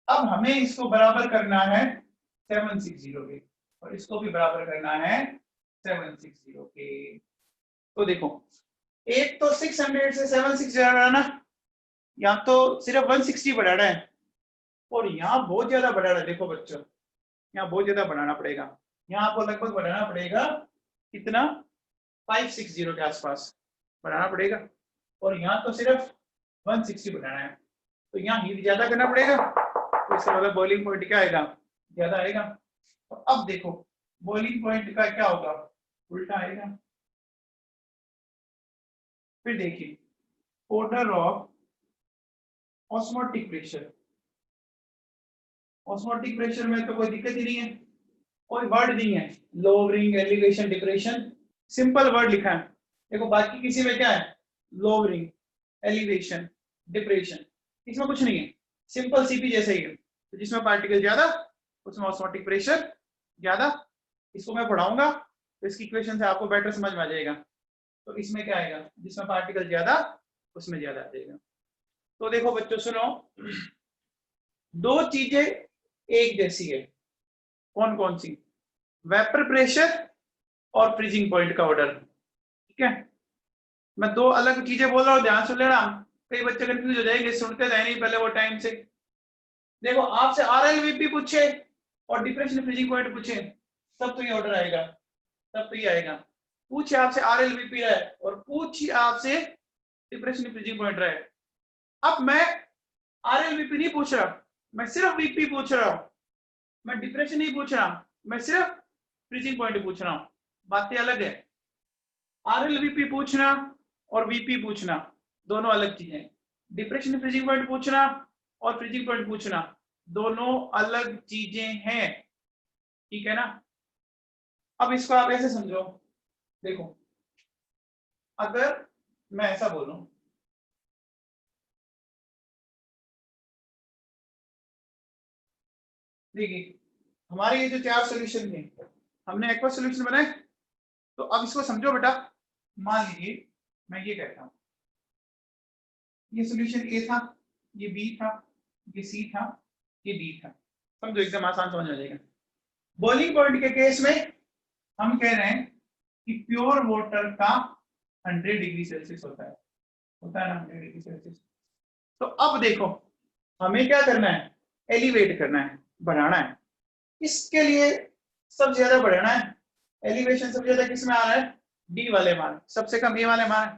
अब हमें इसको बराबर करना है 760 के, और इसको भी बराबर करना है 760 के। तो देखो, एक तो 600 से 760 बढ़ाना, यहाँ तो सिर्फ 160 बढ़ाना है, और यहाँ बहुत ज्यादा बढ़ाना है। देखो बच्चों, यहाँ बहुत ज्यादा बढ़ाना पड़ेगा, यहाँ आपको लगभग बढ़ाना पड़ेगा कितना, 560 के आसपास बढ़ाना पड़ेगा, और यहाँ तो सिर्फ 160 बढ़ाना है, तो यहाँ हीट ज्यादा करना पड़ेगा, तो इसका मतलब बॉइलिंग पॉइंट क्या आएगा, ज्यादा आएगा। तो अब देखो बॉइलिंग पॉइंट का क्या होगा, उल्टा आएगा। फिर देखिए order of osmotic pressure, osmotic pressure में तो कोई दिक्कत ही नहीं है, कोई वर्ड नहीं है, lowering, elevation, depression, simple word लिखा है। देखो बाकी किसी में क्या है, लोवरिंग, एलिवेशन, डिप्रेशन, इसमें कुछ नहीं है, सिंपल सीपी जैसा ही है। तो जिसमें पार्टिकल ज्यादा उसमें ऑस्मोटिक प्रेशर ज्यादा। इसको मैं पढ़ाऊंगा तो इसकी इक्वेशन से आपको बेटर समझ में आ जाएगा। तो इसमें क्या आएगा, जिसमें पार्टिकल ज्यादा उसमें ज्यादा आ जाएगा। तो देखो बच्चों सुनो, दो चीजें एक जैसी है, कौन कौन सी, वेपर प्रेशर और फ्रीजिंग पॉइंट का ऑर्डर, ठीक है? मैं दो अलग चीजें बोल रहा हूँ, ध्यान सुन लेना, कई बच्चे कंफ्यूज हो जाएंगे, सुनते रहे नहीं पहले वो टाइम से। देखो आपसे RLVP पूछे और डिप्रेशन फ्रीजिंग पॉइंट पूछे, तब तो ये ऑर्डर आएगा। तब तो ये आएगा। पूछिए आपसे RLVP है और पूछिए आपसे डिप्रेशन फ्रीजिंग पॉइंट रहा है। अब मैं RLVP नहीं पूछ रहा, मैं सिर्फ VP पूछ रहा हूं, मैं डिप्रेशन नहीं पूछ रहा, मैं सिर्फ फ्रीजिंग पॉइंट पूछ रहा हूं, बातें अलग है। RLVP पूछना और VP पूछना दोनों अलग चीजें। डिप्रेशन फ्रीजिंग पॉइंट पूछना और फ्रीजिंग पॉइंट पूछना दोनों अलग चीजें हैं, ठीक है ना। अब इसको आप ऐसे समझो, देखो अगर मैं ऐसा बोलूं, देखिए हमारे ये जो 4 सॉल्यूशन थे, हमने एक्वा सॉल्यूशन बनाए। तो अब इसको समझो बेटा, मान लीजिए मैं ये कहता हूं ये सॉल्यूशन ए था, ये बी था, ये सी था, ये डी था। समझो एकदम आसान समझ आ जाएगा। बॉइलिंग पॉइंट के केस में हम कह रहे हैं कि प्योर वाटर का 100 डिग्री सेल्सियस होता है ना, 100 डिग्री सेल्सियस। तो अब देखो हमें क्या करना है, एलिवेट करना है, बढ़ाना है। इसके लिए सबसे ज्यादा बढ़ाना है, एलिवेशन सबसे ज्यादा किस में आ रहा है, डी वाले मान, सबसे कम ए वाले मान।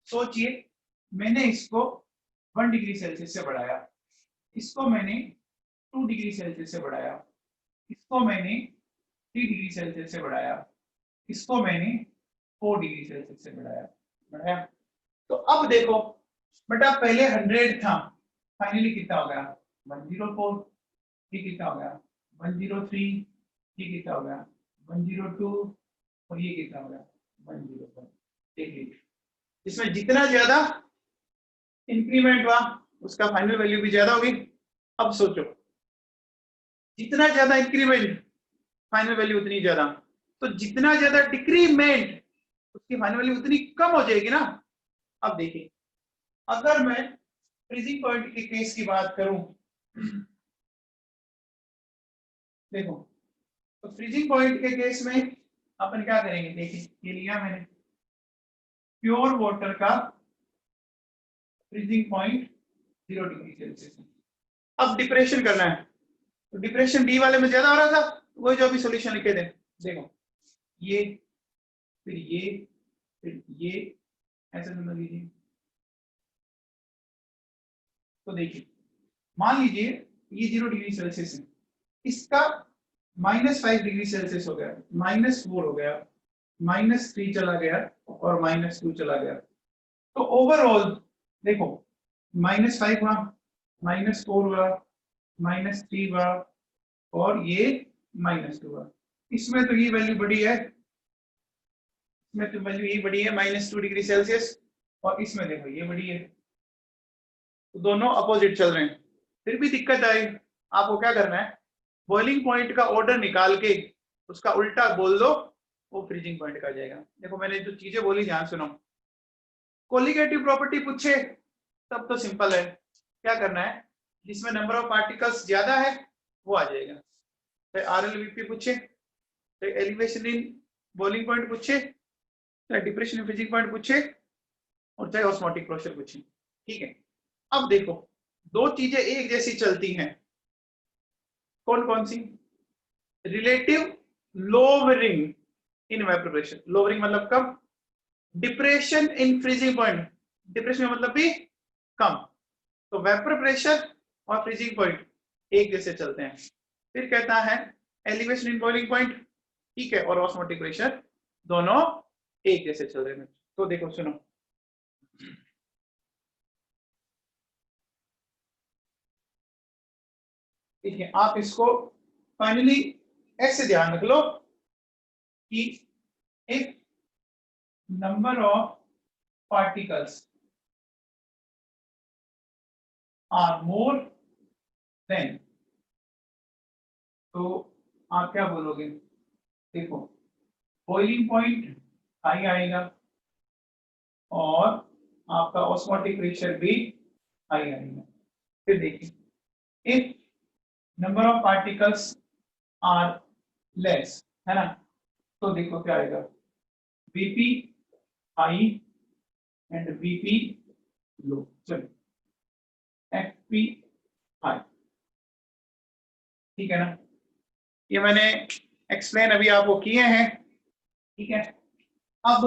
सोचिए मैंने इसको 1 डिग्री सेल्सियस से बढ़ाया, इसको मैंने 2 डिग्री सेल्सियस से बढ़ाया, इसको मैंने 3 डिग्री सेल्सियस से बढ़ाया, इसको मैंने 4 डिग्री सेल्सियस से बढ़ाया। तो अब देखो बेटा पहले 100 था, फाइनली कितना हो गया 104, ये कितना हो गया 103, ये कितना हो गया 102 और ये कितना हो गया 104। देखिए इसमें जितना ज्यादा इंक्रीमेंट हुआ उसका फाइनल वैल्यू भी ज्यादा होगी। अब सोचो जितना ज्यादा इंक्रीमेंट फाइनल वैल्यू उतनी ज्यादा, तो जितना ज्यादा डिक्रीमेंट उसकी फाइनल वैल्यू उतनी कम हो जाएगी ना। अब देखिए अगर मैं फ्रीजिंग पॉइंट के केस की बात करूं, देखो तो फ्रीजिंग पॉइंट के केस में अपन क्या करेंगे, देखिए ये लिया मैंने प्योर वाटर का फ्रीजिंग पॉइंट 0 डिग्री सेल्सियस। अब डिप्रेशन करना है, तो डिप्रेशन डी वाले में ज्यादा हो रहा था, वही जो अभी सॉल्यूशन लिखे थे। देखो ये फिर ये फिर ये ऐसे समझ लीजिए। तो देखिए मान लीजिए ये 0 डिग्री सेल्सियस है, इसका -5 डिग्री सेल्सियस हो गया, -4 हो गया, -3 चला गया और -2 चला गया। तो ओवरऑल देखो -5 हुआ, -4 हुआ, -3 हुआ और ये -2 हुआ। इसमें तो ये वैल्यू बड़ी है, इसमें तो वैल्यू ये बड़ी है -2 डिग्री सेल्सियस, और इसमें देखो ये बड़ी है, तो दोनों अपोजिट चल रहे हैं। फिर भी दिक्कत आई, आपको क्या करना है, बॉइलिंग पॉइंट का ऑर्डर निकाल के उसका उल्टा बोल दो, वो फ्रीजिंग पॉइंट का आ जाएगा। देखो मैंने जो चीजें बोली ध्यान सुनो, कोलिगेटिव प्रॉपर्टी पूछे तब तो सिंपल है, क्या करना है जिसमें नंबर ऑफ पार्टिकल्स ज्यादा है वो आ जाएगा। चाहे RLVP पूछे, चाहे एलिवेशन इन बॉइलिंग पॉइंट पूछे, चाहे डिप्रेशन इन फ्रीजिंग पॉइंट पूछे, और चाहे ऑस्मोटिक प्रेशर पूछे, ठीक है। अब देखो दो चीजें एक जैसी चलती हैं, कौन कौन सी, relative lowering in evaporation, lowering मतलब कम, depression in freezing point, depression मतलब भी कम। तो वेपर प्रेशर और फ्रीजिंग पॉइंट एक जैसे चलते हैं। फिर कहता है एलिवेशन इन बॉइलिंग पॉइंट, ठीक है, और ऑस्मोटिक प्रेशर दोनों एक जैसे चल रहे हैं। तो देखो सुनो, ठीक है, आप इसको फाइनली ऐसे ध्यान रख लो कि एक number of particles are more than, तो आप क्या बोलोगे, देखो बॉइलिंग पॉइंट हाई आएगा और आपका ऑस्मोटिक प्रेशर भी हाई आएगा। फिर देखिए if number of particles are less, है ना, तो देखो क्या आएगा, BP high and BP low, चलो एफपी हाई, ठीक है ना। ये मैंने एक्सप्लेन अभी आपको किए हैं, ठीक है, अब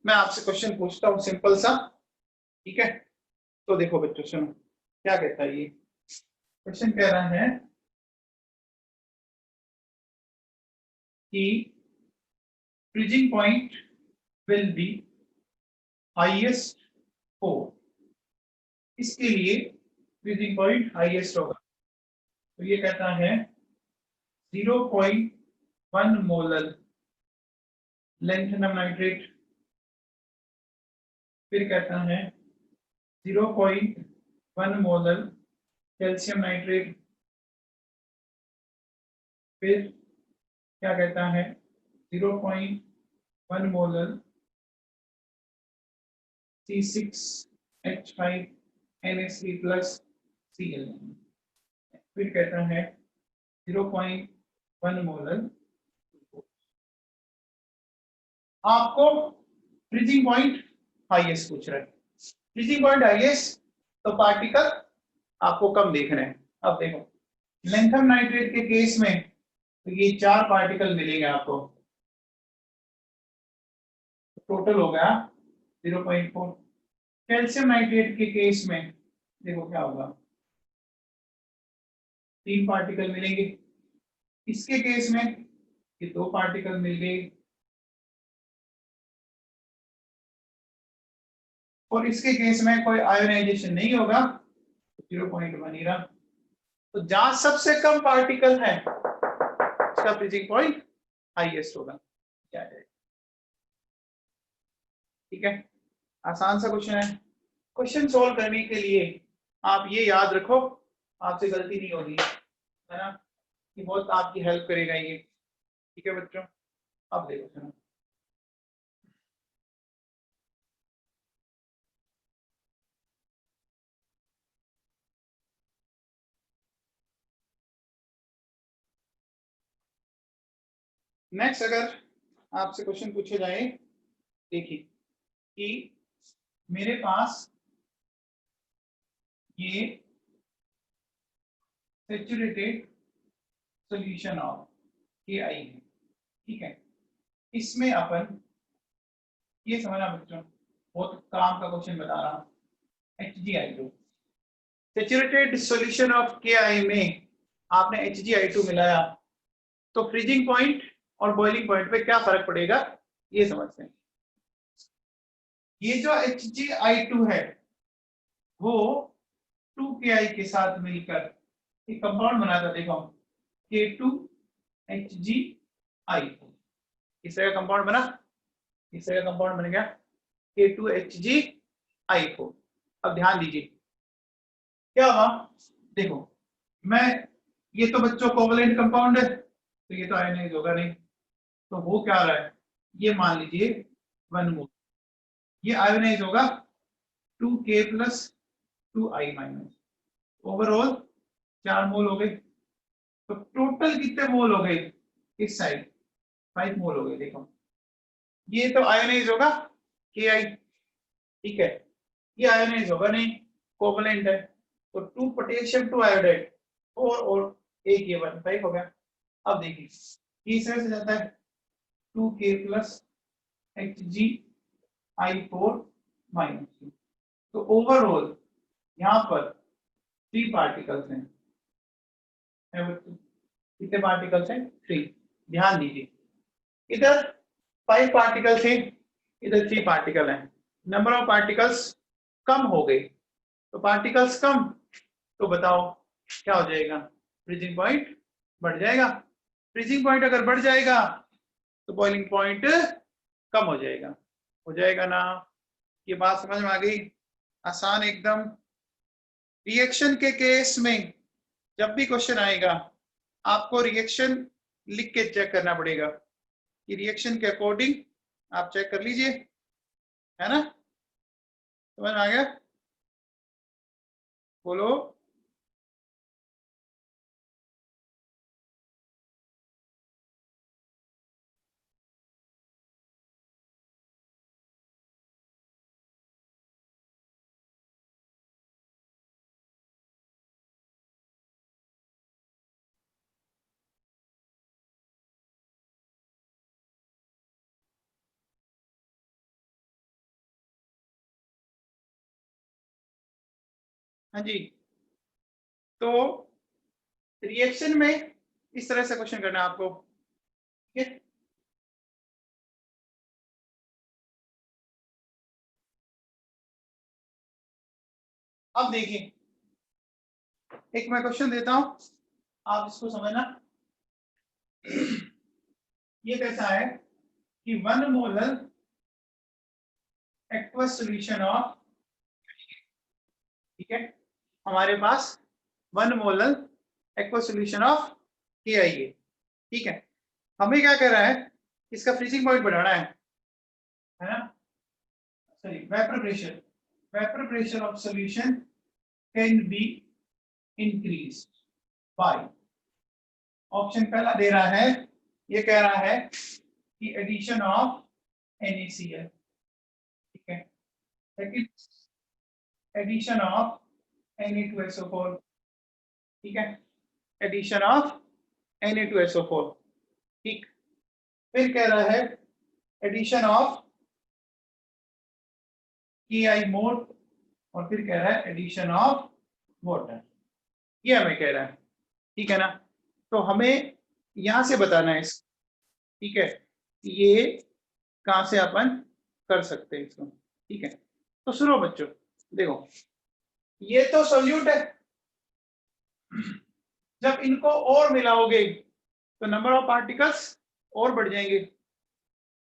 मैं आपसे क्वेश्चन पूछता हूँ सिंपल सा। ठीक है, तो देखो बच्चों सुनो क्या कहता है ये क्वेश्चन। कह रहा है कि freezing point will be highest हो, इसके लिए फ्रीजिंग पॉइंट हाईएस्ट होगा। तो ये कहता है 0.1 मोलर लैंथेनम नाइट्रेट, फिर कहता है 0.1 मोलर कैल्शियम नाइट्रेट, फिर क्या कहता है 0.1 मोलर C6H5NH3 प्लस Cl, फिर कहता है 0.1 मोलर। आपको फ्रीजिंग पॉइंट हाईएस्ट पूछ रहा है, फ्रीजिंग पॉइंट हाईएस्ट तो पार्टिकल आपको कम देख रहे हैं। अब देखो लैंथेनम नाइट्रेट के केस में तो ये 4 पार्टिकल मिलेंगे आपको, टोटल हो गया 0.4। कैल्शियम नाइट्रेट के केस में देखो क्या होगा, 3 पार्टिकल मिलेंगे। इसके केस में ये 2 पार्टिकल मिल गए, और इसके केस में कोई आयोनाइजेशन नहीं होगा, 0.1 ही रहा। तो जहां सबसे कम पार्टिकल है उसका फ्रीजिंग पॉइंट हाईएस्ट होगा। क्या है, ठीक है, आसान सा क्वेश्चन है। क्वेश्चन सोल्व करने के लिए आप ये याद रखो, आपसे गलती नहीं होगी, है ना, ये बहुत आपकी हेल्प करेगा ये। ठीक है बच्चों, अब देखो सुनो, नेक्स्ट अगर आपसे क्वेश्चन पूछे जाए, देखिए कि मेरे पास ये सेचुरेटेड सॉल्यूशन ऑफ KI है, ठीक है, इसमें अपन ये समझना बच्चों, बहुत काम का क्वेश्चन बता रहा हूँ। HgI2 saturated solution of KI में आपने HgI2 मिलाया तो फ्रीजिंग पॉइंट और बॉइलिंग पॉइंट पे क्या फर्क पड़ेगा ये समझते हैं। ये जो HgI2 है वो 2KI के साथ मिलकर एक कंपाउंड बनाता, देखो K2HgI, इस तरह का कंपाउंड बना, इस तरह का कंपाउंड बन गया K2HgI4। अब ध्यान दीजिए क्या हुआ, देखो मैं, ये तो बच्चों कोवलेंट कंपाउंड है तो ये तो आयनाइज होगा नहीं, तो वो क्या रहा है, ये मान लीजिए 1 मोल, ये आयोनाइज होगा 2K plus 2I minus, overall 4 मोल हो गए। तो टोटल कितने मोल हो गए इस साइड, 5 मोल हो गए। देखो ये तो आयोनाइज होगा KI, ठीक है, ये आयोनाइज होगा नहीं, कोवलेंट है, तो 2 पोटेशियम 2 आयोडाइड, और एक ये 1 5 हो गया। अब देखिए तीसरे से जाता है 2K प्लस HgI4 माइनस, तो ओवरऑल यहाँ पर 3 पार्टिकल्स हैं, कितने पार्टिकल्स हैं 3। ध्यान दीजिए इधर 5 पार्टिकल थे, इधर 3 पार्टिकल हैं, नंबर ऑफ पार्टिकल्स कम हो गए, तो पार्टिकल्स कम तो बताओ क्या हो जाएगा, फ्रीजिंग पॉइंट बढ़ जाएगा। फ्रीजिंग पॉइंट अगर बढ़ जाएगा तो बॉइलिंग पॉइंट कम हो जाएगा ना। ये बात समझ में आ गई, आसान एकदम। रिएक्शन के केस में जब भी क्वेश्चन आएगा आपको रिएक्शन लिख के चेक करना पड़ेगा कि रिएक्शन के अकॉर्डिंग आप चेक कर लीजिए, है ना, समझ में आ गया, बोलो। हाँ जी, तो रिएक्शन में इस तरह से क्वेश्चन करना है आपको, ठीक है। अब देखिए, एक मैं क्वेश्चन देता हूं, आप इसको समझना। ये कैसा है कि 1 मोलर एक्वस सॉल्यूशन ऑफ, ठीक है, हमारे पास 1 molar aqueous solution of KI है, ठीक है। हमें क्या कर रहा है, इसका फ्रीजिंग पॉइंट बढ़ाना है ना, sorry vapour pressure of solution can be increase by, option पहला दे रहा है, ये कह रहा है कि एडिशन ऑफ NaCl, ठीक है। सेकंड, एडिशन ऑफ Na2SO4, ठीक है, एडिशन ऑफ Na2SO4, ठीक। फिर कह रहा है एडिशन ऑफ KI मोड, और फिर कह रहा है एडिशन ऑफ वाटर, ये हमें कह रहा है, ठीक है ना। तो हमें यहां से बताना है इसको, ठीक है, ये कहां से अपन कर सकते हैं इसको, ठीक है। तो सुनो बच्चों, देखो ये तो सॉल्यूट है, जब इनको और मिलाओगे तो नंबर ऑफ पार्टिकल्स और बढ़ जाएंगे।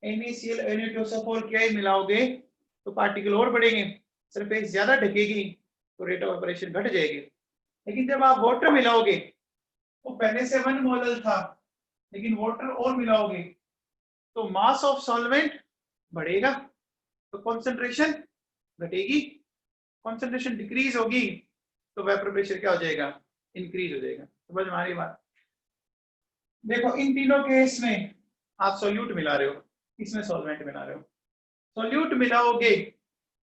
NaCl Na2SO4 क्या मिलाओगे तो पार्टिकल और बढ़ेंगे, सरफेस ज्यादा ढकेगी तो रेट ऑफ ऑपरेशन घट जाएगी। लेकिन जब आप वाटर मिलाओगे, वो पहले से 1 मोलर था, लेकिन वाटर और मिलाओगे तो मास ऑफ सॉल्वेंट बढ़ेगा, तो कंसंट्रेशन घटेगी, कंसंट्रेशन डिक्रीज होगी तो वेपर प्रेशर क्या हो जाएगा, इंक्रीज हो जाएगा। समझ में आ रही बात। देखो इन तीनों केस में आप सोल्यूट मिला रहे हो, इसमें सॉल्वेंट मिला रहे हो, सोल्यूट मिलाओगे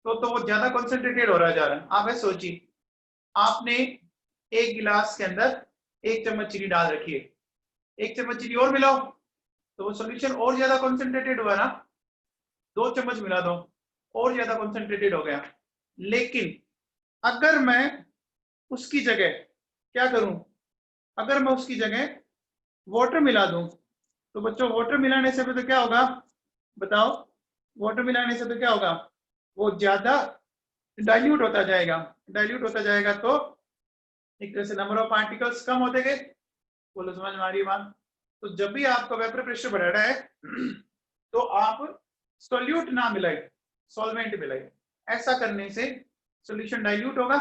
तो वो ज्यादा कंसंट्रेटेड हो रहा जा रहा है। आप ऐसे सोचिए, आपने एक गिलास के अंदर 1 चम्मच चीनी डाल रखी है, 1 चम्मच चीनी और मिलाओ तो वो सॉल्यूशन और ज्यादा कंसंट्रेटेड हुआ ना, 2 चम्मच मिला दो और ज्यादा कंसंट्रेटेड हो गया। लेकिन अगर मैं उसकी जगह क्या करूं, अगर मैं उसकी जगह वाटर मिला दूं, तो बच्चों वाटर मिलाने से तो क्या होगा बताओ, वाटर मिलाने से तो क्या होगा, वो ज्यादा डाइल्यूट होता जाएगा, डाइल्यूट होता जाएगा तो एक तरह से नंबर ऑफ पार्टिकल्स कम होते गए। बोलो समझ में आ रही है बात। तो जब भी आपका वेपर प्रेशर बढ़ाना है तो आप सॉल्यूट ना मिलाए, सॉल्वेंट मिलाए। ऐसा करने से सॉल्यूशन डाइल्यूट होगा,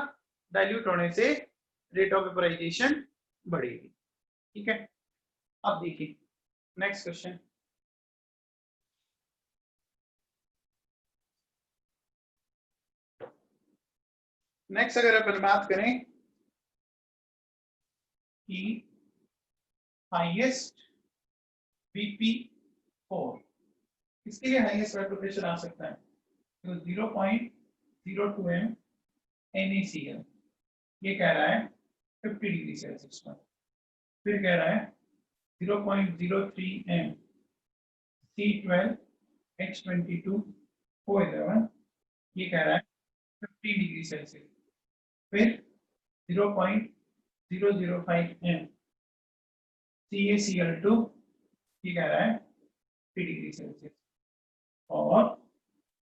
डाइल्यूट होने से रेट ऑफ वेपराइजेशन बढ़ेगी, ठीक है। अब देखिए नेक्स्ट क्वेश्चन, नेक्स्ट अगर अपन बात करें कि हाईएस्ट BP4, इसके लिए हाईएस्ट वेपर प्रेशर आ सकता है तो 0.02 m NaCl, ये कह रहा है 50 डिग्री सेल्सियस पर। फिर कह रहा है 0.03 m C12H22O11, ये कह रहा है 50 डिग्री सेल्सियस। फिर 0.005 m CaCl2, ये कह रहा है 50 डिग्री सेल्सियस, और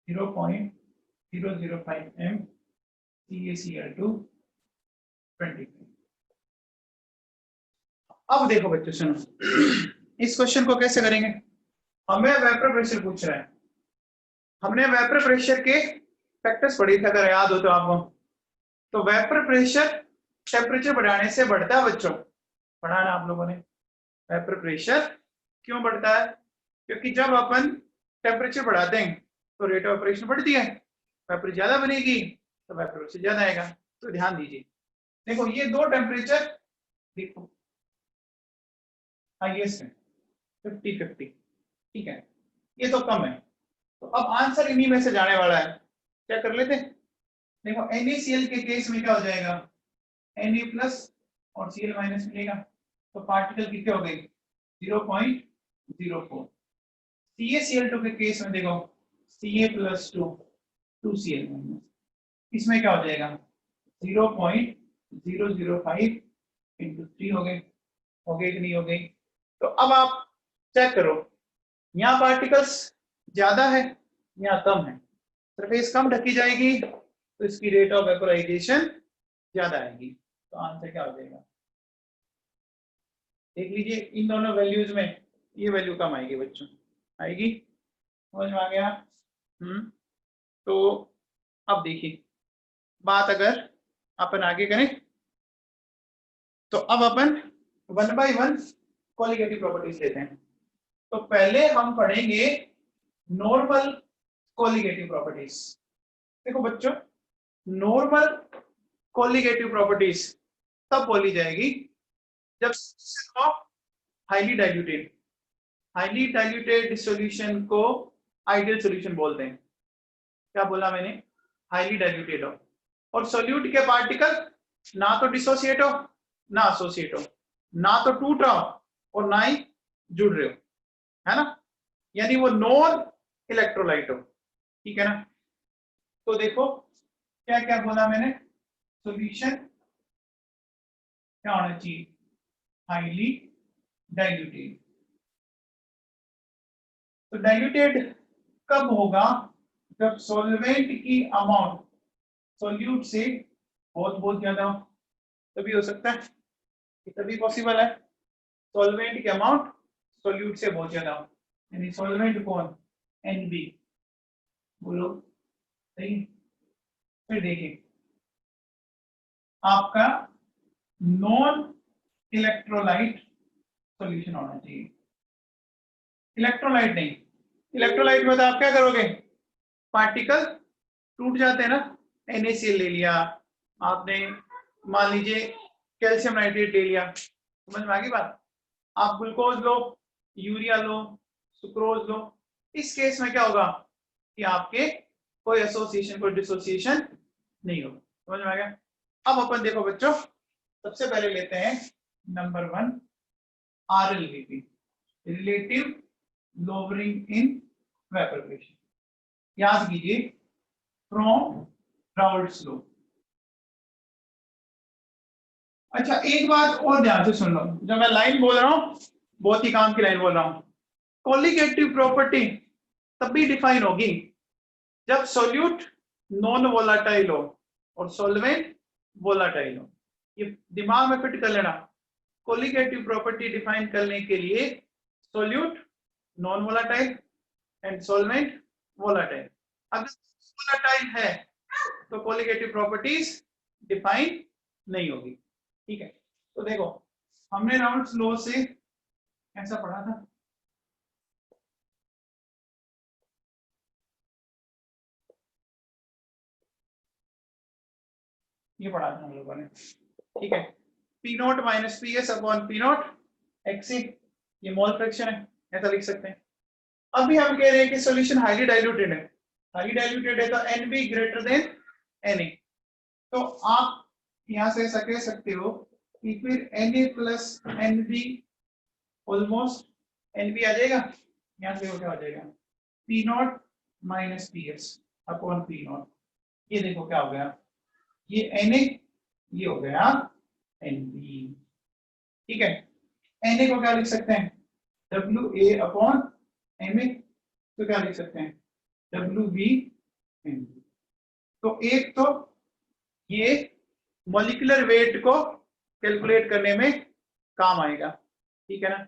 0.005 m CaCl2 25। अब देखो बच्चों सुनो, इस क्वेश्चन को कैसे करेंगे, हमें वेपर प्रेशर पूछ रहा है, हमने वेपर प्रेशर के फैक्टर्स पढ़े थे अगर याद हो तो आपको। तो वेपर प्रेशर टेम्परेचर बढ़ाने से बढ़ता है बच्चों, पढ़ा ना आप लोगों ने। वेपर प्रेशर क्यों बढ़ता है, क्योंकि जब अपन टेम्परेचर बढ़ाते हैं तो रेट ऑफ ऑपरेशन बढ़ती है, वेपर ज्यादा बनेगी तो वेपर प्रेशर ज्यादा आएगा। तो ध्यान दीजिए, देखो ये दो टेम्परेचर देखो हाईएस्ट है 50-50, ठीक है, ये तो कम है। तो अब आंसर इन्हीं में से जाने वाला है, क्या कर लेते हैं। देखो NaCl के केस में क्या हो जाएगा, Na प्लस और Cl माइनस मिलेगा, तो पार्टिकल कितने हो गए 0.04। CaCl2 के केस में देखो Ca+2 2Cl माइनस, इसमें क्या हो जाएगा 0.005 इंटू 3 हो गए कि नहीं हो गई। तो अब आप चेक करो, यहाँ पार्टिकल्स ज्यादा है, यहाँ कम है, सरफेस कम ढकी जाएगी तो इसकी रेट ऑफ वेपोराइजेशन ज्यादा आएगी। तो आंसर क्या हो जाएगा, देख लीजिए इन दोनों वैल्यूज में ये वैल्यू कम आएगी बच्चों, आएगी, समझ में आ गया। तो अब देखिए बात अगर अपन आगे करें तो अब अपन 1 by 1 कोलिगेटिव प्रॉपर्टीज लेते हैं। तो पहले हम पढ़ेंगे नॉर्मल कोलिगेटिव प्रॉपर्टीज। देखो बच्चों, नॉर्मल कोलिगेटिव प्रॉपर्टीज तब बोली जाएगी जब हाईली डाइल्यूटेड सॉल्यूशन को आइडियल सॉल्यूशन बोलते हैं। क्या बोला मैंने, हाईली डाइल्यूटेड हो और सॉल्यूट के पार्टिकल ना तो डिसोसिएट हो ना एसोसिएट हो, ना तो टूट रहा हो और ना ही जुड़ रहे हो, है ना, यानी वो नॉन इलेक्ट्रोलाइट हो, ठीक है ना। तो देखो क्या क्या बोला मैंने, सॉल्यूशन क्या होना चाहिए, हाईली डाइल्यूटेड। तो डाइल्यूटेड कब होगा, जब सॉल्वेंट की अमाउंट सॉल्यूट से बहुत ज्यादा हो, तभी हो सकता है, तभी पॉसिबल है। सॉल्वेंट की अमाउंट सॉल्यूट से बहुत ज्यादा हो, यानी सॉल्वेंट कौन, NB, बोलो सही। फिर देखिए आपका नॉन इलेक्ट्रोलाइट सॉल्यूशन होना चाहिए, इलेक्ट्रोलाइट नहीं। इलेक्ट्रोलाइट में तो आप क्या करोगे, पार्टिकल टूट जाते हैं ना, NaCl ले लिया आपने, मान लीजिए कैल्शियम नाइट्रेट ले लिया, समझ में आ गई बात। आप ग्लूकोज लो, यूरिया लो, सुक्रोज लो, इस केस में क्या होगा कि आपके कोई एसोसिएशन कोई डिसोसिएशन नहीं होगा, समझ में आ गया। अब अपन देखो बच्चों, सबसे पहले लेते हैं number 1 RLVP, relative lowering in vapour pressure. याद कीजिए फ्रॉम राउल्ट्स लॉ। अच्छा एक बात और ध्यान से सुन लो, जब मैं लाइन बोल रहा हूं बहुत ही काम की लाइन बोल रहा हूं, कोलिगेटिव प्रॉपर्टी तभी डिफाइन होगी जब सॉल्यूट नॉन वोलाटाइल हो और सॉल्वेंट वोलाटाइल हो। ये दिमाग में फिट कर लेना, कोलिगेटिव प्रॉपर्टी डिफाइन करने के लिए solute non volatile and solvent volatile. अगर वोलाटाइल है तो कोलिगेटिव प्रॉपर्टीज डिफाइन नहीं होगी, ठीक है। तो देखो हमने राउल्ट्स लॉ से ऐसा पढ़ा था, ये पढ़ा था हम लोगों ने, ठीक है। P not minus P S upon P not एक्सी, ये मोल फ्रैक्शन है, ऐसा लिख सकते हैं। अभी हम कह रहे हैं कि सॉल्यूशन हाईली डाइल्यूटेड है, हाईली डाइल्यूटेड है तो NB ग्रेटर देन Na। तो आप यहां से ऐसा कह सकते हो कि फिर Na plus NB almost NB आ जाएगा, यहां से क्या हो जाएगा, P not minus P S upon P not. ये देखो क्या हो गया, ये Na, ये हो गया NB, ठीक है। Na को क्या लिख सकते हैं, WA अपॉन Ma, तो क्या लिख सकते हैं, WB NB। तो एक तो ये मॉलिक्यूलर वेट को कैलकुलेट करने में काम आएगा, ठीक है ना,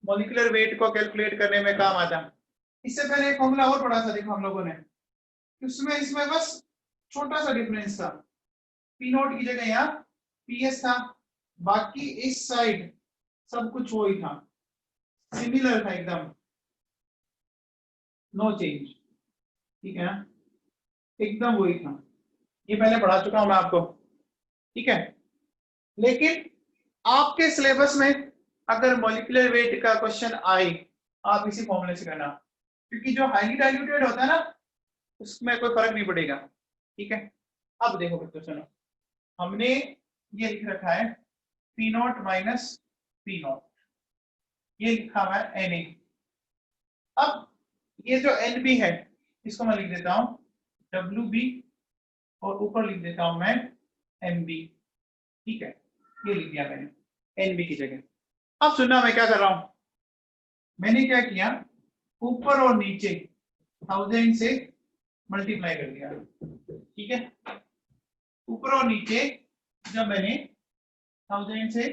मॉलिक्यूलर वेट को कैलकुलेट करने में काम आता। इससे पहले एक फॉर्मूला और पढ़ा था देखो हम लोगों ने, उसमें इसमें बस छोटा सा डिफरेंस था, पी नॉट की जगह यहाँ पीएस था, बाकी इस साइड सब कुछ वही था, सिमिलर था एकदम, नो चेंज, ठीक है ना, एकदम वही था। ये पहले पढ़ा चुका हूं मैं आपको, ठीक है। लेकिन आपके सिलेबस में अगर मॉलिक्यूलर वेट का क्वेश्चन आए, आप इसी फॉर्मूले से करना, क्योंकि जो हाईली डाइल्यूटेड होता है ना उसमें कोई फर्क नहीं पड़ेगा, ठीक है। अब देखो बच्चों सुनो, हमने ये लिख रखा है P not minus P not, ये लिखा हुआ है Na। अब ये जो NB है इसको मैं लिख देता हूं WB और ऊपर लिख देता हूं मैं MB, ठीक है, ये लिख दिया मैंने NB की जगह। अब सुनना मैं क्या कर रहा हूं, मैंने क्या किया, ऊपर और नीचे 1000 से मल्टीप्लाई कर दिया, ठीक है। ऊपर और नीचे जब मैंने 1000 से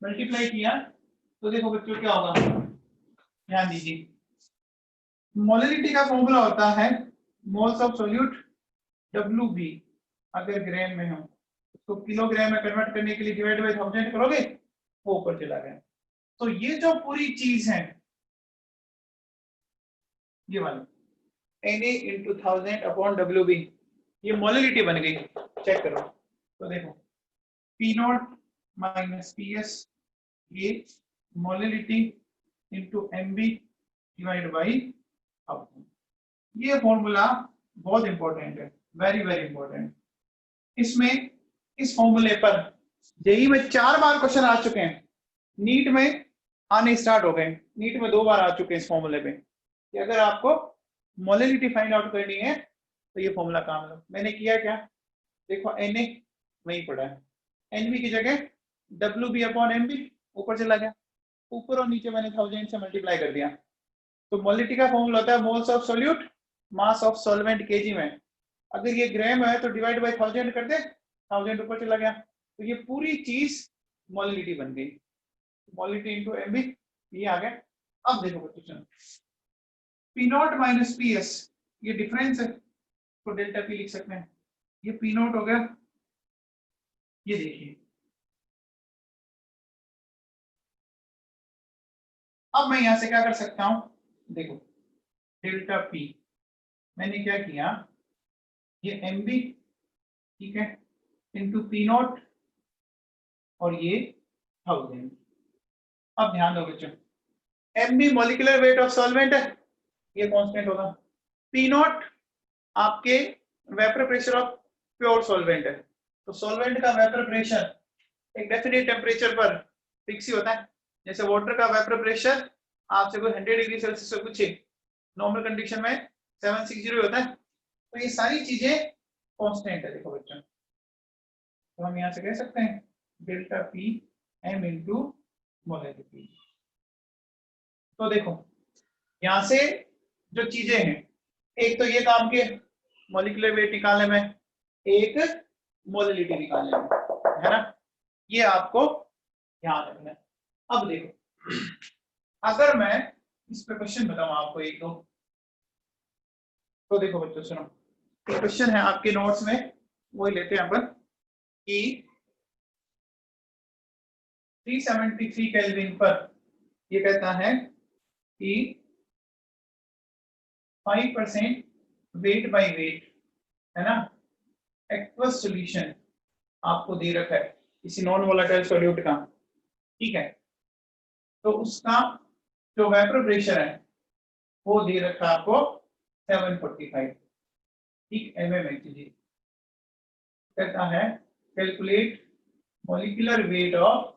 मल्टीप्लाई किया तो देखो बच्चों क्या होगा, ध्यान दीजिए। मोलरिटी का फॉर्मूला होता है मोल्स ऑफ सॉल्यूट WB, अगर ग्राम में हो तो किलोग्राम में कन्वर्ट करने के लिए डिवाइड बाय 1000 करोगे, वो ऊपर चला गया। तो ये जो पूरी चीज है ये वाली Na into 1000 अपॉन WB, ये मोलरिटी बन गई, चेक करो। तो देखो P0 माइनस PS, ये molarity into MB divide by 1000। ये फॉर्मूला बहुत इंपॉर्टेंट है, वेरी वेरी इंपॉर्टेंट। इसमें इस फॉर्मूले पर जेई में 4 बार क्वेश्चन आ चुके हैं, नीट में आने स्टार्ट हो गए, नीट में 2 बार आ चुके हैं इस फॉर्मूले पे कि अगर आपको मोलरिटी फाइंड आउट करनी है तो ये फॉर्मूला काम लो। मैंने किया क्या, देखो Na वहीं पड़ा है, NB की जगह WB अपॉन MB ऊपर चला गया, ऊपर और नीचे मैंने 1000 से मल्टीप्लाई कर दिया। तो मोलरिटी का फॉर्मूला होता है moles of solute mass of solvent KG में, अगर ये ग्राम है तो डिवाइड बाय 1000 कर दे, 1000 ऊपर चला गया, तो ये पूरी चीज मोलरिटी बन गई, मोलरिटी इनटू MB, ये आ गया। अब देखो बच्चों, P0 माइनस PS ये डिफरेंस है तो डेल्टा P लिख सकते हैं, ये P0 हो गया, ये देखिए। अब मैं यहां से क्या कर सकता हूं, देखो डेल्टा P मैंने क्या किया, ये MB, ठीक है, इंटू P0 और ये 1000। अब ध्यान दो बच्चों, MB molecular weight of solvent है, ये कांस्टेंट होगा। P0 आपके vapour pressure of pure solvent है, तो सॉल्वेंट का वेपर प्रेशर एक डेफिनेट टेम्परेचर पर फिक्स ही होता है, जैसे वाटर का वेपर प्रेशर आपसे कोई 100 डिग्री सेल्सियस से पूछे, नॉर्मल कंडीशन में 760 होता है, तो ये सारी चीजें कांस्टेंट है। देखो बच्चों, तो हम यहाँ से कह सकते हैं delta P M into molarity. तो देखो यहाँ से जो चीजें हैं, एक तो ये काम के मॉलिक्यूलर वेट निकालने में, एक मोलरिटी निकालने में, है ना, ये आपको ध्यान रखना है। अब देखो अगर मैं इस पे क्वेश्चन बताऊं आपको एक दो, तो देखो बच्चों सुनो, क्वेश्चन है आपके नोट्स में, वही लेते हैं अपन कि 373 केल्विन पर ये कहता है कि 5% वेट बाय वेट, है ना, एक्वस सॉल्यूशन आपको दे रखा है किसी नॉन वोलेटाइल सॉल्यूट का, ठीक है, तो उसका जो वेपर प्रेशर है वो दे रखा है आपको 745, ठीक, mmHg। कहता है calculate molecular weight of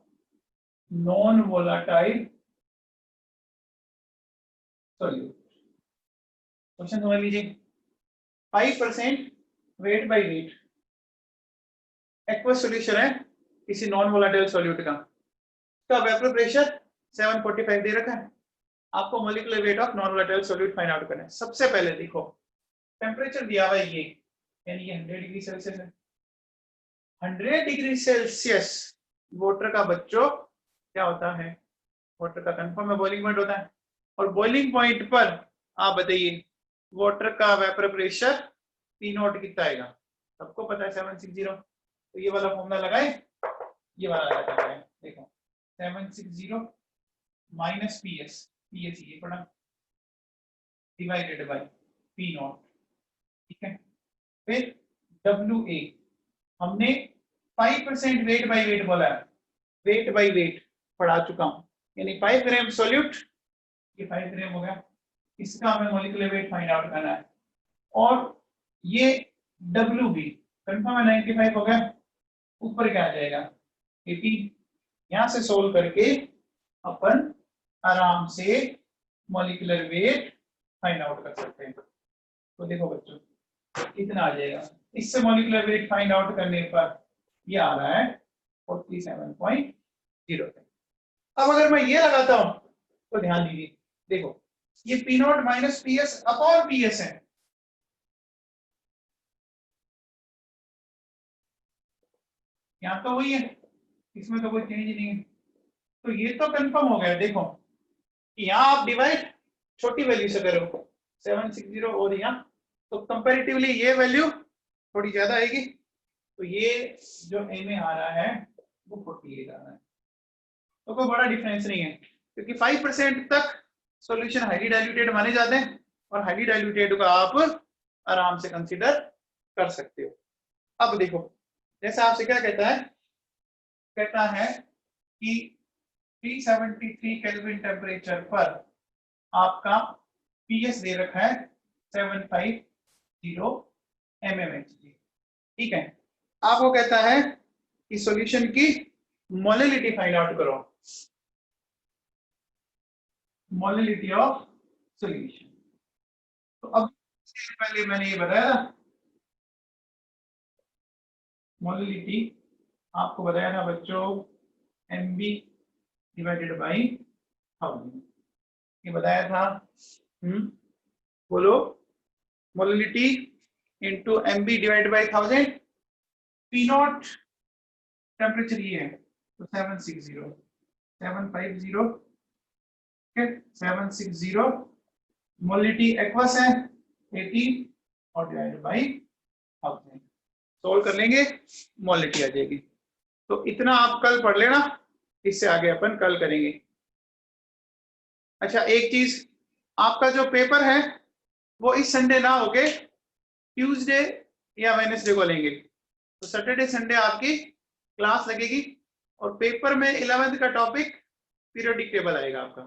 non volatile solute. Question समझ लीजिए, 5% weight by weight aqueous solution है किसी नॉन वोलेटाइल सॉल्यूट का, उसका वेपर प्रेशर 745 दे रखा है, आपको molecular weight of non volatile solute find out करना है। सबसे पहले देखो टेम्परेचर दिया हुआ है ये, यानी ये 100 डिग्री सेल्सियस है, 100 डिग्री सेल्सियस वाटर का बच्चों क्या होता है, वाटर का कंफर्म में बॉइलिंग पॉइंट होता है, और बॉइलिंग पॉइंट पर आप बताइए वाटर का वेपर प्रेशर P0 कितना आएगा, सबको पता है 760, तो ये वाला फॉर्मूला लगाए, ये वाला लगाए, देखो 760 माइनस PS, PS ये पड़ा डिवाइडेड बाय P0, ठीक है, फिर WA हमने 5% वेट बाय वेट बोला है, वेट बाय वेट पढ़ा चुका हूं, यानी 5 ग्राम सॉल्यूट, ये 5 ग्राम हो गया, इसका हमें मॉलिक्यूलर वेट फाइंड आउट करना है, और ये WB कंफर्म है 95 हो गया, ऊपर क्या आ जाएगा 80, यहां से सोल्व करके अपन आराम से मॉलिक्यूलर वेट फाइंड आउट कर सकते हैं। तो देखो बच्चों कितना आ जाएगा, इससे मॉलिक्यूलर वेट फाइंड आउट करने पर ये आ रहा है 47.0। अब अगर मैं ये लगाता हूं तो ध्यान दीजिए, देखो ये P not minus P S upon P S है, यहाँ तो वही है, इसमें तो कोई चेंज नहीं है। तो ये तो कंफर्म हो गया, देखो यहाँ आप डिवाइड छोटी वैल्यू से करो 760 और यहाँ, तो कंपैरेटिवली ये वैल्यू थोड़ी ज्यादा आएगी, तो ये जो ए में आ रहा है वो 48 आ रहा है। तो कोई बड़ा डिफरेंस नहीं है, क्योंकि 5% तक सॉल्यूशन हाईली डाइल्यूटेड माने जाते हैं, और हाईली डाइल्यूटेड को आप आराम से कंसीडर कर सकते हो। अब देखो जैसा आपसे क्या कहता है कि 373 केल्विन टेम्परेचर पर आपका पीएस दे रखा है 750 mmHg, ठीक है। आपको कहता है कि सॉल्यूशन की मोलिलिटी फाइंड आउट करो, मोलिलिटी ऑफ सॉल्यूशन। तो अब पहले मैंने ये बताया था, मोलिलिटी आपको बताया था बच्चों MB डिवाइडेड बाई 1000, ये बताया था। बोलो, molality into MB divided by 1000, P not temperature ये है तो 760, 750, 760, मोलिलिटी एक्वस है 80 और डिवाइडेड बाई 1000, सोल्व कर लेंगे मोलिलिटी आ जाएगी। तो इतना आप कल पढ़ लेना, इससे आगे अपन कल करेंगे। अच्छा एक चीज, आपका जो पेपर है वो इस संडे ना होके ट्यूसडे या वेडनेसडे को लेंगे, तो सैटरडे संडे आपकी क्लास लगेगी, और पेपर में 11th का टॉपिक पीरियोडिक टेबल आएगा आपका।